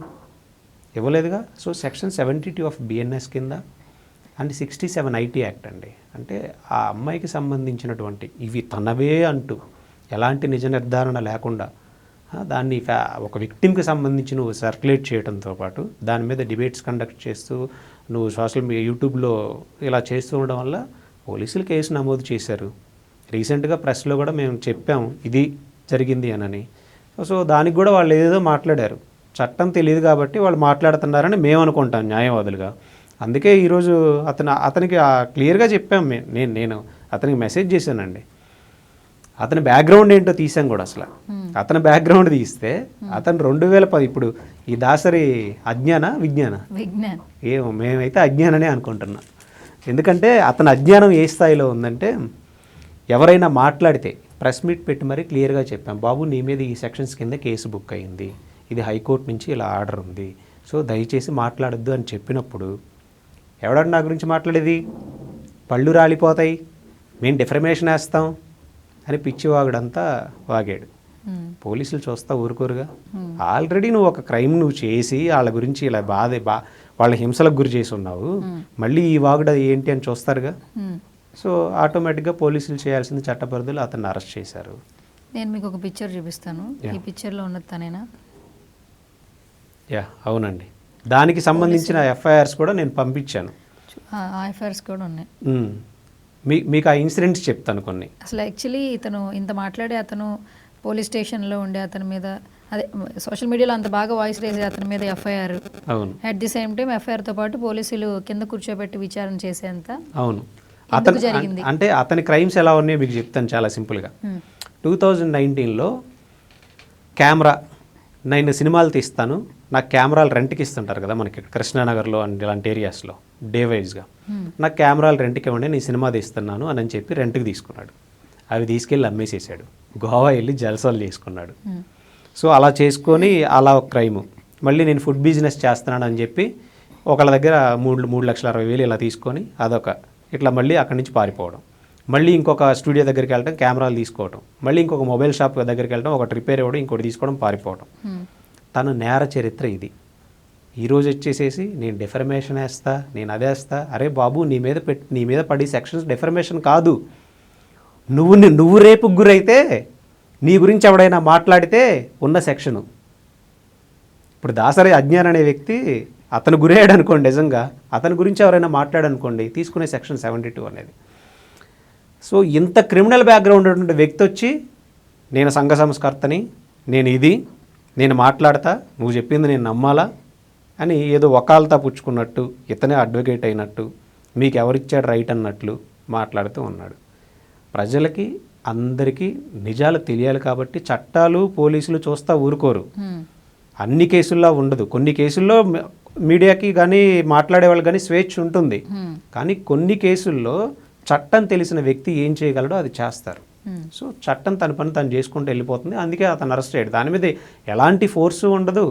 ఇవ్వలేదుగా. సో సెక్షన్ 72 ఆఫ్ BNS కింద అండ్ 67 IT యాక్ట్ అండి, అంటే ఆ అమ్మాయికి సంబంధించినటువంటి ఇవి తనవే అంటూ ఎలాంటి నిజ నిర్ధారణ లేకుండా దాన్ని ఒక విక్టిమ్కి సంబంధించి నువ్వు సర్క్యులేట్ చేయడంతో పాటు దాని మీద డిబేట్స్ కండక్ట్ చేస్తూ నువ్వు సోషల్ మీడియా, యూట్యూబ్లో ఇలా చేస్తూ ఉండడం వల్ల పోలీసులు కేసు నమోదు చేశారు. రీసెంట్గా ప్రెస్లో కూడా మేము చెప్పాము ఇది జరిగింది అనని. సో దానికి కూడా వాళ్ళు ఏదో మాట్లాడారు, చట్టం తెలియదు కాబట్టి వాళ్ళు మాట్లాడుతున్నారని మేము అనుకుంటాం న్యాయవాదులుగా. అందుకే ఈరోజు అతనికి క్లియర్గా చెప్పాము. నేను అతనికి మెసేజ్ చేశానండి, అతని బ్యాక్గ్రౌండ్ ఏంటో తీసాం కూడా అసలు. అతని బ్యాక్గ్రౌండ్ తీస్తే అతను 2010 ఇప్పుడు ఈ దాసరి విజ్ఞాన ఏమో మేమైతే అజ్ఞాననే అనుకుంటున్నాం. ఎందుకంటే అతని అజ్ఞానం ఏ స్థాయిలో ఉందంటే, ఎవరైనా మాట్లాడితే ప్రెస్ మీట్ పెట్టి మరీ క్లియర్గా చెప్పాం, బాబు నీ మీద ఈ సెక్షన్స్ కింద కేసు బుక్ అయింది, ఇది హైకోర్టు నుంచి ఇలా ఆర్డర్ ఉంది, సో దయచేసి మాట్లాడొద్దు అని చెప్పినప్పుడు ఎవడన్నా నా గురించి మాట్లాడేది, పళ్ళు రాలిపోతాయి, మేము డిఫర్మేషన్ వేస్తాం అని పిచ్చివాగుడంతా వాగాడు. పోలీసులు చూస్తా ఊరుకోరుగా. ఆల్రెడీ నువ్వు ఒక క్రైమ్ నువ్వు చేసి వాళ్ళ గురించి ఇలా వాళ్ళ హింసలకు గురి చేసి ఉన్నావు, మళ్ళీ ఈ వాగుడు ఏంటి అని చూస్తారుగా. సో ఆటోమేటిక్గా పోలీసులు చేయాల్సింది చట్ట పరిధిలో అతన్ని అరెస్ట్ చేశారు. నేను మీకు ఒక పిక్చర్ చూపిస్తాను. ఈ పిక్చర్లో ఉన్నది తనేనా? యా అవునండి. దానికి సంబంధించిన ఎఫ్ఐఆర్స్ కూడా నేను పంపించాను. ఎఫ్ఐఆర్స్ కూడా ఉన్నాయి. మీకు ఆ ఇన్సిడెంట్స్ చెప్తాను కొన్ని. అసలు యాక్చువల్లీ ఇతను ఇంత మాట్లాడే అతను పోలీస్ స్టేషన్లో ఉండే అతని మీద, అదే సోషల్ మీడియాలో అంత బాగా వాయిస్ రేసే అతని మీద ఎఫ్ఐఆర్, అవును, అట్ ది సేమ్ టైం ఎఫ్ఐఆర్తో పాటు పోలీసులు కింద కూర్చోబెట్టి విచారణ చేసేంత. అవును, అతను అంటే అతని క్రైమ్స్ ఎలా ఉన్నాయో మీకు చెప్తాను చాలా సింపుల్గా. 2019లో కెమెరా, నేను సినిమాలు తీస్తాను, నాకు కెమెరాలు రెంట్కి ఇస్తుంటారు కదా మనకి కృష్ణానగర్లో అండ్ ఇలాంటి ఏరియాస్లో డే వైజ్గా, నాకు కెమెరాలు రెంట్కి ఇవ్వండి నేను సినిమా తీస్తున్నాను అని చెప్పి రెంట్కి తీసుకున్నాడు. అవి తీసుకెళ్ళి అమ్మేసేసాడు, గోవా వెళ్ళి జల్సాలు చేసుకున్నాడు. సో అలా చేసుకొని అలా ఒక క్రైము. మళ్ళీ నేను ఫుడ్ బిజినెస్ చేస్తున్నాను అని చెప్పి ఒకళ్ళ దగ్గర 3,60,000 ఇలా తీసుకొని అదొక ఇట్లా మళ్ళీ అక్కడి నుంచి పారిపోవడం, మళ్ళీ ఇంకొక స్టూడియో దగ్గరికి వెళ్ళడం, కెమెరాలు తీసుకోవడం, మళ్ళీ ఇంకొక మొబైల్ షాప్ దగ్గరికి వెళ్ళడం, ఒకటి రిపేర్ ఇవ్వడం, ఇంకోటి తీసుకోవడం, పారిపోవడం. తన నేర చరిత్ర ఇది. ఈరోజు వచ్చేసేసి నేను డిఫర్మేషన్ వేస్తా, నేను అదేస్తా. అరే బాబు, నీ మీద పడి సెక్షన్స్ డిఫర్మేషన్ కాదు, నువ్వు రేపుకు గురైతే నీ గురించి ఎవడైనా మాట్లాడితే ఉన్న సెక్షను. ఇప్పుడు దాసరి అజ్ఞాన్ అనే వ్యక్తి అతను గురయ్యాడు అనుకోండి, నిజంగా అతని గురించి ఎవరైనా మాట్లాడనుకోండి, తీసుకునే సెక్షన్ 72 అనేది. సో ఇంత క్రిమినల్ బ్యాక్గ్రౌండ్ ఉన్నటువంటి వ్యక్తి వచ్చి నేను సంఘ సంస్కర్తని, నేను మాట్లాడతా, నువ్వు చెప్పింది నేను నమ్మాలా అని ఏదో వకాల్తా పుచ్చుకున్నట్టు, ఇతనే అడ్వకేట్ అయినట్టు, మీకు ఎవరిచ్చాడు రైట్ అన్నట్లు మాట్లాడుతూ ఉన్నాడు. ప్రజలకి అందరికీ నిజాలు తెలియాలి కాబట్టి చట్టాలు పోలీసులు చూస్తా ఊరుకోరు. అన్ని కేసుల్లో ఉండదు, కొన్ని కేసుల్లో మీడియాకి కానీ మాట్లాడే వాళ్ళు కానీ స్వేచ్ఛ ఉంటుంది, కానీ కొన్ని కేసుల్లో చట్టం తెలిసిన వ్యక్తి ఏం చేయగలడో అది చేస్తారు. సో చట్టం తన పని తను చేసుకుంటూ వెళ్ళిపోతుంది. అందుకే అతను అరెస్ట్ అయ్యాడు. దాని మీద ఎలాంటి ఫోర్సు ఉండదు,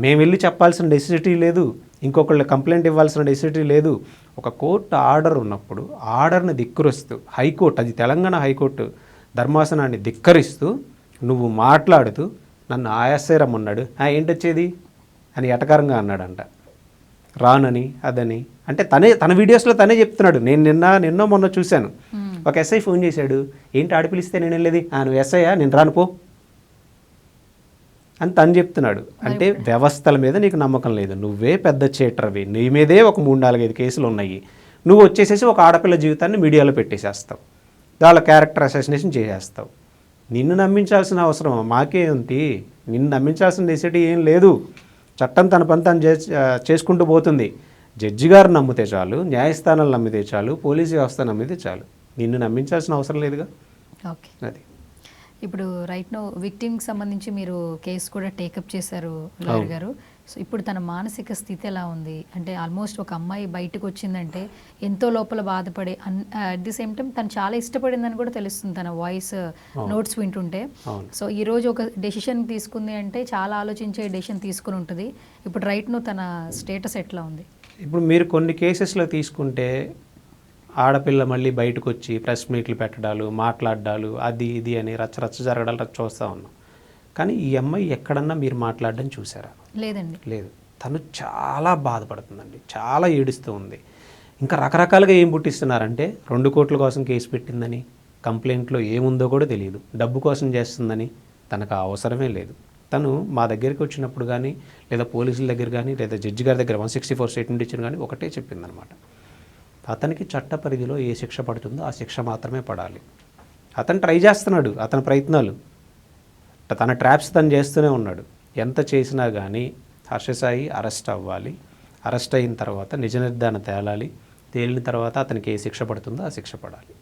మేము వెళ్ళి చెప్పాల్సిన నెసెసిటీ లేదు, ఇంకొకళ్ళు కంప్లైంట్ ఇవ్వాల్సిన నెసెసిటీ లేదు. ఒక కోర్టు ఆర్డర్ ఉన్నప్పుడు ఆర్డర్ని ధిక్కరిస్తూ హైకోర్టు, అది తెలంగాణ హైకోర్టు ధర్మాసనాన్ని ధిక్కరిస్తూ నువ్వు మాట్లాడుతూ నన్ను ఆయాసే రమ్మన్నాడు, ఏంటొచ్చేది అని ఎటకారంగా అన్నాడంట, రానని అదని. అంటే తన వీడియోస్లో తనే చెప్తున్నాడు. నేను నిన్నో మొన్న చూశాను, ఒక ఎస్ఐ ఫోన్ చేశాడు, ఏంటి ఆడపిలిస్తే నేను వెళ్ళేది, నువ్వు ఎస్ఐయా, నేను రానుపో అని తను చెప్తున్నాడు. అంటే వ్యవస్థల మీద నీకు నమ్మకం లేదు, నువ్వే పెద్ద చేటర్వి, నీ మీదే ఒక 3-4-5 కేసులు ఉన్నాయి, నువ్వు వచ్చేసేసి ఒక ఆడపిల్ల జీవితాన్ని మీడియాలో పెట్టేసేస్తావు, వాళ్ళ క్యారెక్టర్ అసాసినేషన్ చేసేస్తావు. నిన్ను నమ్మించాల్సిన అవసరం మాకే ఉంది, నిన్ను నమ్మించాల్సిన నెసెసిటీ ఏం లేదు. చట్టం తన పని తను చేసుకుంటూ పోతుంది. జడ్జి గారు నమ్మితే చాలు, న్యాయస్థానాలు నమ్మితే చాలు, పోలీసు వ్యవస్థ నమ్మితే చాలు, నిన్ను నమ్మించాల్సిన అవసరం లేదుగా. ఓకే, అది ఇప్పుడు రైట్ నో విక్టిమ్కి సంబంధించి మీరు కేసు కూడా టేకప్ చేశారు లాయర్ గారు. సో ఇప్పుడు తన మానసిక స్థితి ఎలా ఉంది? అంటే ఆల్మోస్ట్ ఒక అమ్మాయి బయటకు వచ్చిందంటే ఎంతో లోపల బాధపడి, అట్ ది సేమ్ టైం తను చాలా ఇష్టపడిందని కూడా తెలుస్తుంది తన వాయిస్ నోట్స్ వింటుంటే. సో ఈరోజు ఒక డెసిషన్ తీసుకుంది అంటే చాలా ఆలోచించే డెసిషన్ తీసుకుని ఉంటుంది. ఇప్పుడు రైట్ నో తన స్టేటస్ ఎట్లా ఉంది? ఇప్పుడు మీరు కొన్ని కేసెస్లో తీసుకుంటే ఆడపిల్ల మళ్ళీ బయటకు వచ్చి ప్రెస్ మీట్లు పెట్టడాలు, మాట్లాడాలు, అది ఇది అని రచ్చ జరగడాలు చూస్తూ ఉన్నాం. కానీ ఈ అమ్మాయి ఎక్కడన్నా మీరు మాట్లాడడం చూసారా? లేదండి. లేదు. తను చాలా బాధపడుతుందండి, చాలా ఏడుస్తూ ఉంది. ఇంకా రకరకాలుగా ఏం పుట్టిస్తున్నారంటే 2 కోట్ల కోసం కేసు పెట్టిందని, కంప్లైంట్లో ఏముందో కూడా తెలియదు, డబ్బు కోసం చేస్తుందని. తనకు అవసరమే లేదు. తను మా దగ్గరికి వచ్చినప్పుడు కానీ, లేదా పోలీసుల దగ్గర కానీ, లేదా జడ్జి గారి దగ్గర 164 స్టేట్మెంట్ ఇచ్చిన కానీ ఒకటే చెప్పిందనమాట, అతనికి చట్ట పరిధిలో ఏ శిక్ష పడుతుందో ఆ శిక్ష మాత్రమే పడాలి. అతను ట్రై చేస్తున్నాడు, అతని ప్రయత్నాలు, తన ట్రాప్స్ తను చేస్తూనే ఉన్నాడు. ఎంత చేసినా కానీ హర్షసాయి అరెస్ట్ అవ్వాలి, అరెస్ట్ అయిన తర్వాత నిజ నిర్ధారణ తేలాలి, తేలిన తర్వాత అతనికి ఏ శిక్ష పడుతుందో ఆ శిక్ష పడాలి.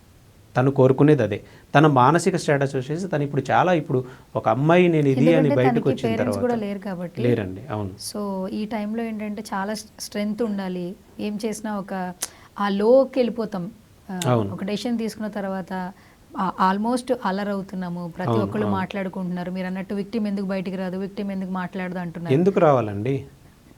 తను కోరుకునేది అదే. తన మానసిక స్టేటస్ వచ్చేసి తను ఇప్పుడు చాలా ఇప్పుడు ఒక అమ్మాయి నేను ఇది అని ఎందుకంటే బయటకు తనకి వచ్చిన పేరెంట్స్ కూడా తర్వాత లేరు కాబట్టి. లేరండి. అవును. సో ఈ టైంలో ఏంటంటే చాలా స్ట్రెంగ్త్ ఉండాలి. ఏం చేసినా ఆ లోకి వెళ్ళిపోతాం. అవును. ఒక డెసిషన్ తీసుకున్న తర్వాత ఆల్మోస్ట్ అలర్ అవుతున్నాము. ప్రతి ఒక్కళ్ళు మాట్లాడుకుంటున్నారు. మీరు అన్నట్టు విక్టిమ్ ఎందుకు బయటికి రాదు, విక్టిమ్ ఎందుకు మాట్లాడదు అంటున్నారు. ఎందుకు రావాలండి?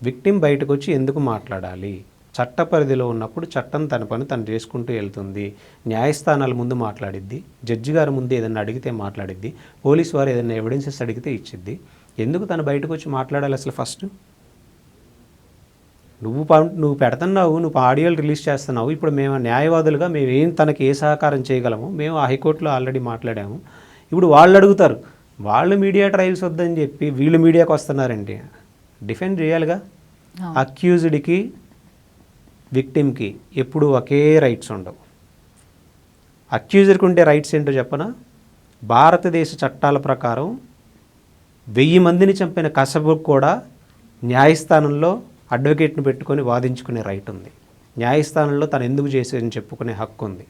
విక్టిమ్ బయటకు వచ్చి ఎందుకు మాట్లాడాలి? చట్ట పరిధిలో ఉన్నప్పుడు చట్టం తన పని తను చేసుకుంటూ వెళ్తుంది. న్యాయస్థానాల ముందు మాట్లాడిద్ది, జడ్జి గారి ముందు ఏదైనా అడిగితే మాట్లాడిద్ది, పోలీసు వారు ఏదైనా ఎవిడెన్సెస్ అడిగితే ఇచ్చిద్ది. ఎందుకు తను బయటకు వచ్చి మాట్లాడాలి అసలు? ఫస్ట్ నువ్వు పెడుతున్నావు, నువ్వు ఆడియోలు రిలీజ్ చేస్తున్నావు. ఇప్పుడు మేము న్యాయవాదులుగా మేము తనకి ఏ సహకారం చేయగలము? మేము హైకోర్టులో ఆల్రెడీ మాట్లాడాము. ఇప్పుడు వాళ్ళు అడుగుతారు, వాళ్ళు మీడియా ట్రయల్స్ వద్దని చెప్పి వీళ్ళు మీడియాకి వస్తున్నారండి. డిఫెండ్ చేయాలిగా. అక్యూజ్డ్కి విక్టిమ్కి ఎప్పుడు ఒకే రైట్స్ ఉండవు. అక్యూజర్కి ఉండే రైట్స్ ఏంటో చెప్పనా? భారతదేశ చట్టాల ప్రకారం 1000 మందిని చంపిన కసబుకు కూడా న్యాయస్థానంలో అడ్వకేట్ని పెట్టుకొని వాదించుకునే రైట్ ఉంది. న్యాయస్థానంలో తను ఎందుకు చేసేదని చెప్పుకునే హక్కు ఉంది.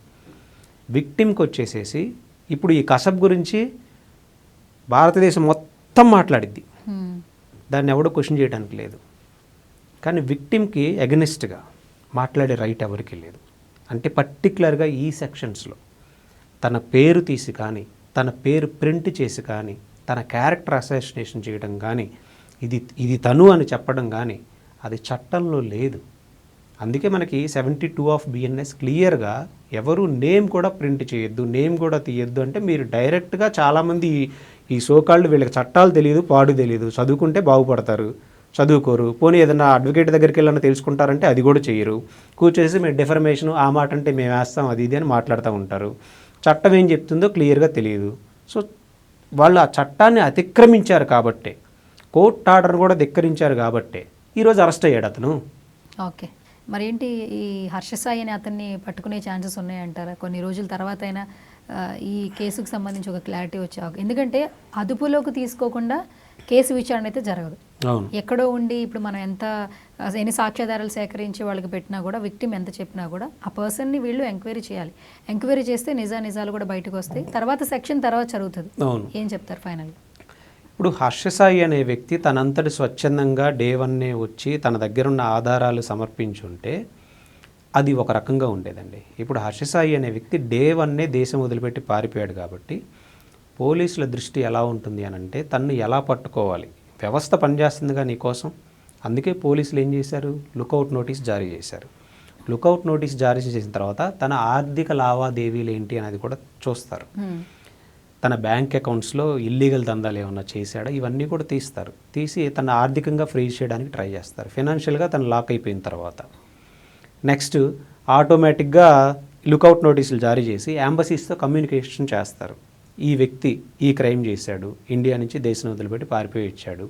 విక్టిమ్కి వచ్చేసేసి ఇప్పుడు ఈ కసబ్ గురించి భారతదేశం మొత్తం మాట్లాడిద్ది, దాన్ని ఎవడో క్వశ్చన్ చేయడానికి లేదు. కానీ విక్టిమ్కి ఎగనిస్ట్గా మాట్లాడే రైట్ ఎవరికి లేదు. అంటే పర్టికులర్గా ఈ సెక్షన్స్లో తన పేరు తీసి కానీ, తన పేరు ప్రింట్ చేసి కానీ, తన క్యారెక్టర్ అసాసినేషన్ చేయడం కానీ, ఇది తను అని చెప్పడం కానీ అది చట్టంలో లేదు. అందుకే మనకి 72 ఆఫ్ BNS క్లియర్గా ఎవరు నేమ్ కూడా ప్రింట్ చేయొద్దు, నేమ్ కూడా తీయొద్దు అంటే మీరు డైరెక్ట్గా చాలామంది ఈ సోకాళ్ళు వీళ్ళకి చట్టాలు తెలియదు, పాడు తెలియదు, చదువుకుంటే బాగుపడతారు, చదువుకోరు. పోనీ ఏదైనా అడ్వకేట్ దగ్గరికి వెళ్ళాలని తెలుసుకుంటారంటే అది కూడా చేయరు. కూర్చేసి మేము డిఫర్మేషన్ ఆ మాట అంటే మేము వేస్తాం అది ఇది అని మాట్లాడుతూ ఉంటారు. చట్టం ఏం చెప్తుందో క్లియర్గా తెలియదు. సో వాళ్ళు ఆ చట్టాన్ని అతిక్రమించారు కాబట్టే, కోర్ట్ ఆర్డర్ కూడా ధిక్కరించారు కాబట్టే ఈరోజు అరెస్ట్ అయ్యాడు అతను. ఓకే, మరేంటి ఈ హర్ష సాయి అని అతన్ని పట్టుకునే ఛాన్సెస్ ఉన్నాయంటారా? కొన్ని రోజుల తర్వాత అయినా ఈ కేసుకు సంబంధించి ఒక క్లారిటీ వచ్చే ఎందుకంటే అదుపులోకి తీసుకోకుండా కేసు విచారణ అయితే జరగదు. ఎక్కడో ఉండి ఇప్పుడు మనం ఎన్ని సాక్ష్యాధారాలు సేకరించి వాళ్ళకి పెట్టినా కూడా, విక్టిమ్ ఎంత చెప్పినా కూడా ఆ పర్సన్ని వీళ్ళు ఎంక్వైరీ చేయాలి. ఎంక్వైరీ చేస్తే నిజాలు కూడా బయటకు వస్తాయి. తర్వాత సెక్షన్ తర్వాత జరుగుతుంది. ఏం చెప్తారు ఫైనల్గా? ఇప్పుడు హర్షసాయి అనే వ్యక్తి తనంతటి స్వచ్ఛందంగా డే 1 వచ్చి తన దగ్గరున్న ఆధారాలు సమర్పించుంటే అది ఒక రకంగా ఉండేదండి. ఇప్పుడు హర్షసాయి అనే వ్యక్తి డే 1 దేశం వదిలిపెట్టి పారిపోయాడు కాబట్టి పోలీసుల దృష్టి ఎలా ఉంటుంది అని అంటే తన్ను ఎలా పట్టుకోవాలి, వ్యవస్థ పనిచేస్తుందిగా నీకోసం. అందుకే పోలీసులు ఏం చేశారు? లుకౌట్ నోటీస్ జారీ చేశారు. లుకౌట్ నోటీస్ జారీ చేసిన తర్వాత తన ఆర్థిక లావాదేవీలు ఏంటి అనేది కూడా చూస్తారు. తన బ్యాంక్ అకౌంట్స్లో ఇల్లీగల్ దందాలు ఏమన్నా చేశాడా ఇవన్నీ కూడా తీస్తారు. తీసి తన ఆర్థికంగా ఫ్రీజ్ చేయడానికి ట్రై చేస్తారు. ఫైనాన్షియల్గా తను లాక్ అయిపోయిన తర్వాత నెక్స్ట్ ఆటోమేటిక్గా లుకౌట్ నోటీసులు జారీ చేసి ఎంబసీస్తో కమ్యూనికేషన్ చేస్తారు. ఈ వ్యక్తి ఈ క్రైమ్ చేశాడు, ఇండియా నుంచి దేశం వదిలిపెట్టి పారిపోయి ఇచ్చాడు,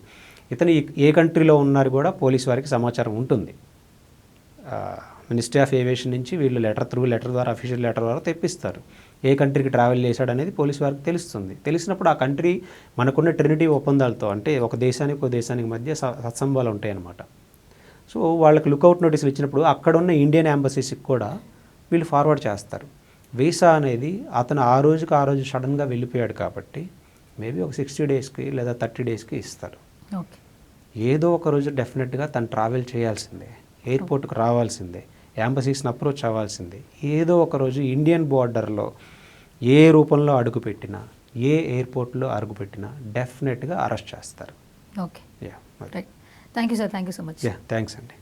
ఇతను ఏ కంట్రీలో ఉన్నారు కూడా పోలీస్ వారికి సమాచారం ఉంటుంది. మినిస్ట్రీ ఆఫ్ ఏవియేషన్ నుంచి వీళ్ళు లెటర్ ద్వారా అఫీషియల్ లెటర్ ద్వారా తెప్పిస్తారు. ఏ కంట్రీకి ట్రావెల్ చేశాడు అనేది పోలీస్ వారికి తెలుస్తుంది. తెలిసినప్పుడు ఆ కంట్రీ మనకున్న ట్రినిటీ ఒప్పందాలతో, అంటే ఒక దేశానికి మధ్య సత్సంబాలు ఉంటాయన్నమాట. సో వాళ్ళకి లుకౌట్ నోటీసులు ఇచ్చినప్పుడు అక్కడ ఉన్న ఇండియన్ ఎంబసీస్కి కూడా వీళ్ళు ఫార్వర్డ్ చేస్తారు. వీసా అనేది అతను ఆ రోజు సడన్గా వెళ్ళిపోయాడు కాబట్టి మేబీ ఒక 60 డేస్కి లేదా 30 డేస్కి ఇస్తారు. ఏదో ఒక రోజు డెఫినెట్గా తను ట్రావెల్ చేయాల్సిందే, ఎయిర్పోర్ట్కి రావాల్సిందే, ఎంబసీస్ని అప్రోచ్ అవ్వాల్సిందే. ఏదో ఒక రోజు ఇండియన్ బోర్డర్లో ఏ రూపంలో అడుగుపెట్టినా, ఏ ఎయిర్పోర్ట్లో అడుగుపెట్టినా డెఫినెట్గా అరెస్ట్ చేస్తారు. Okay, right. Thank you sir, thank you so much. Thanks అండి.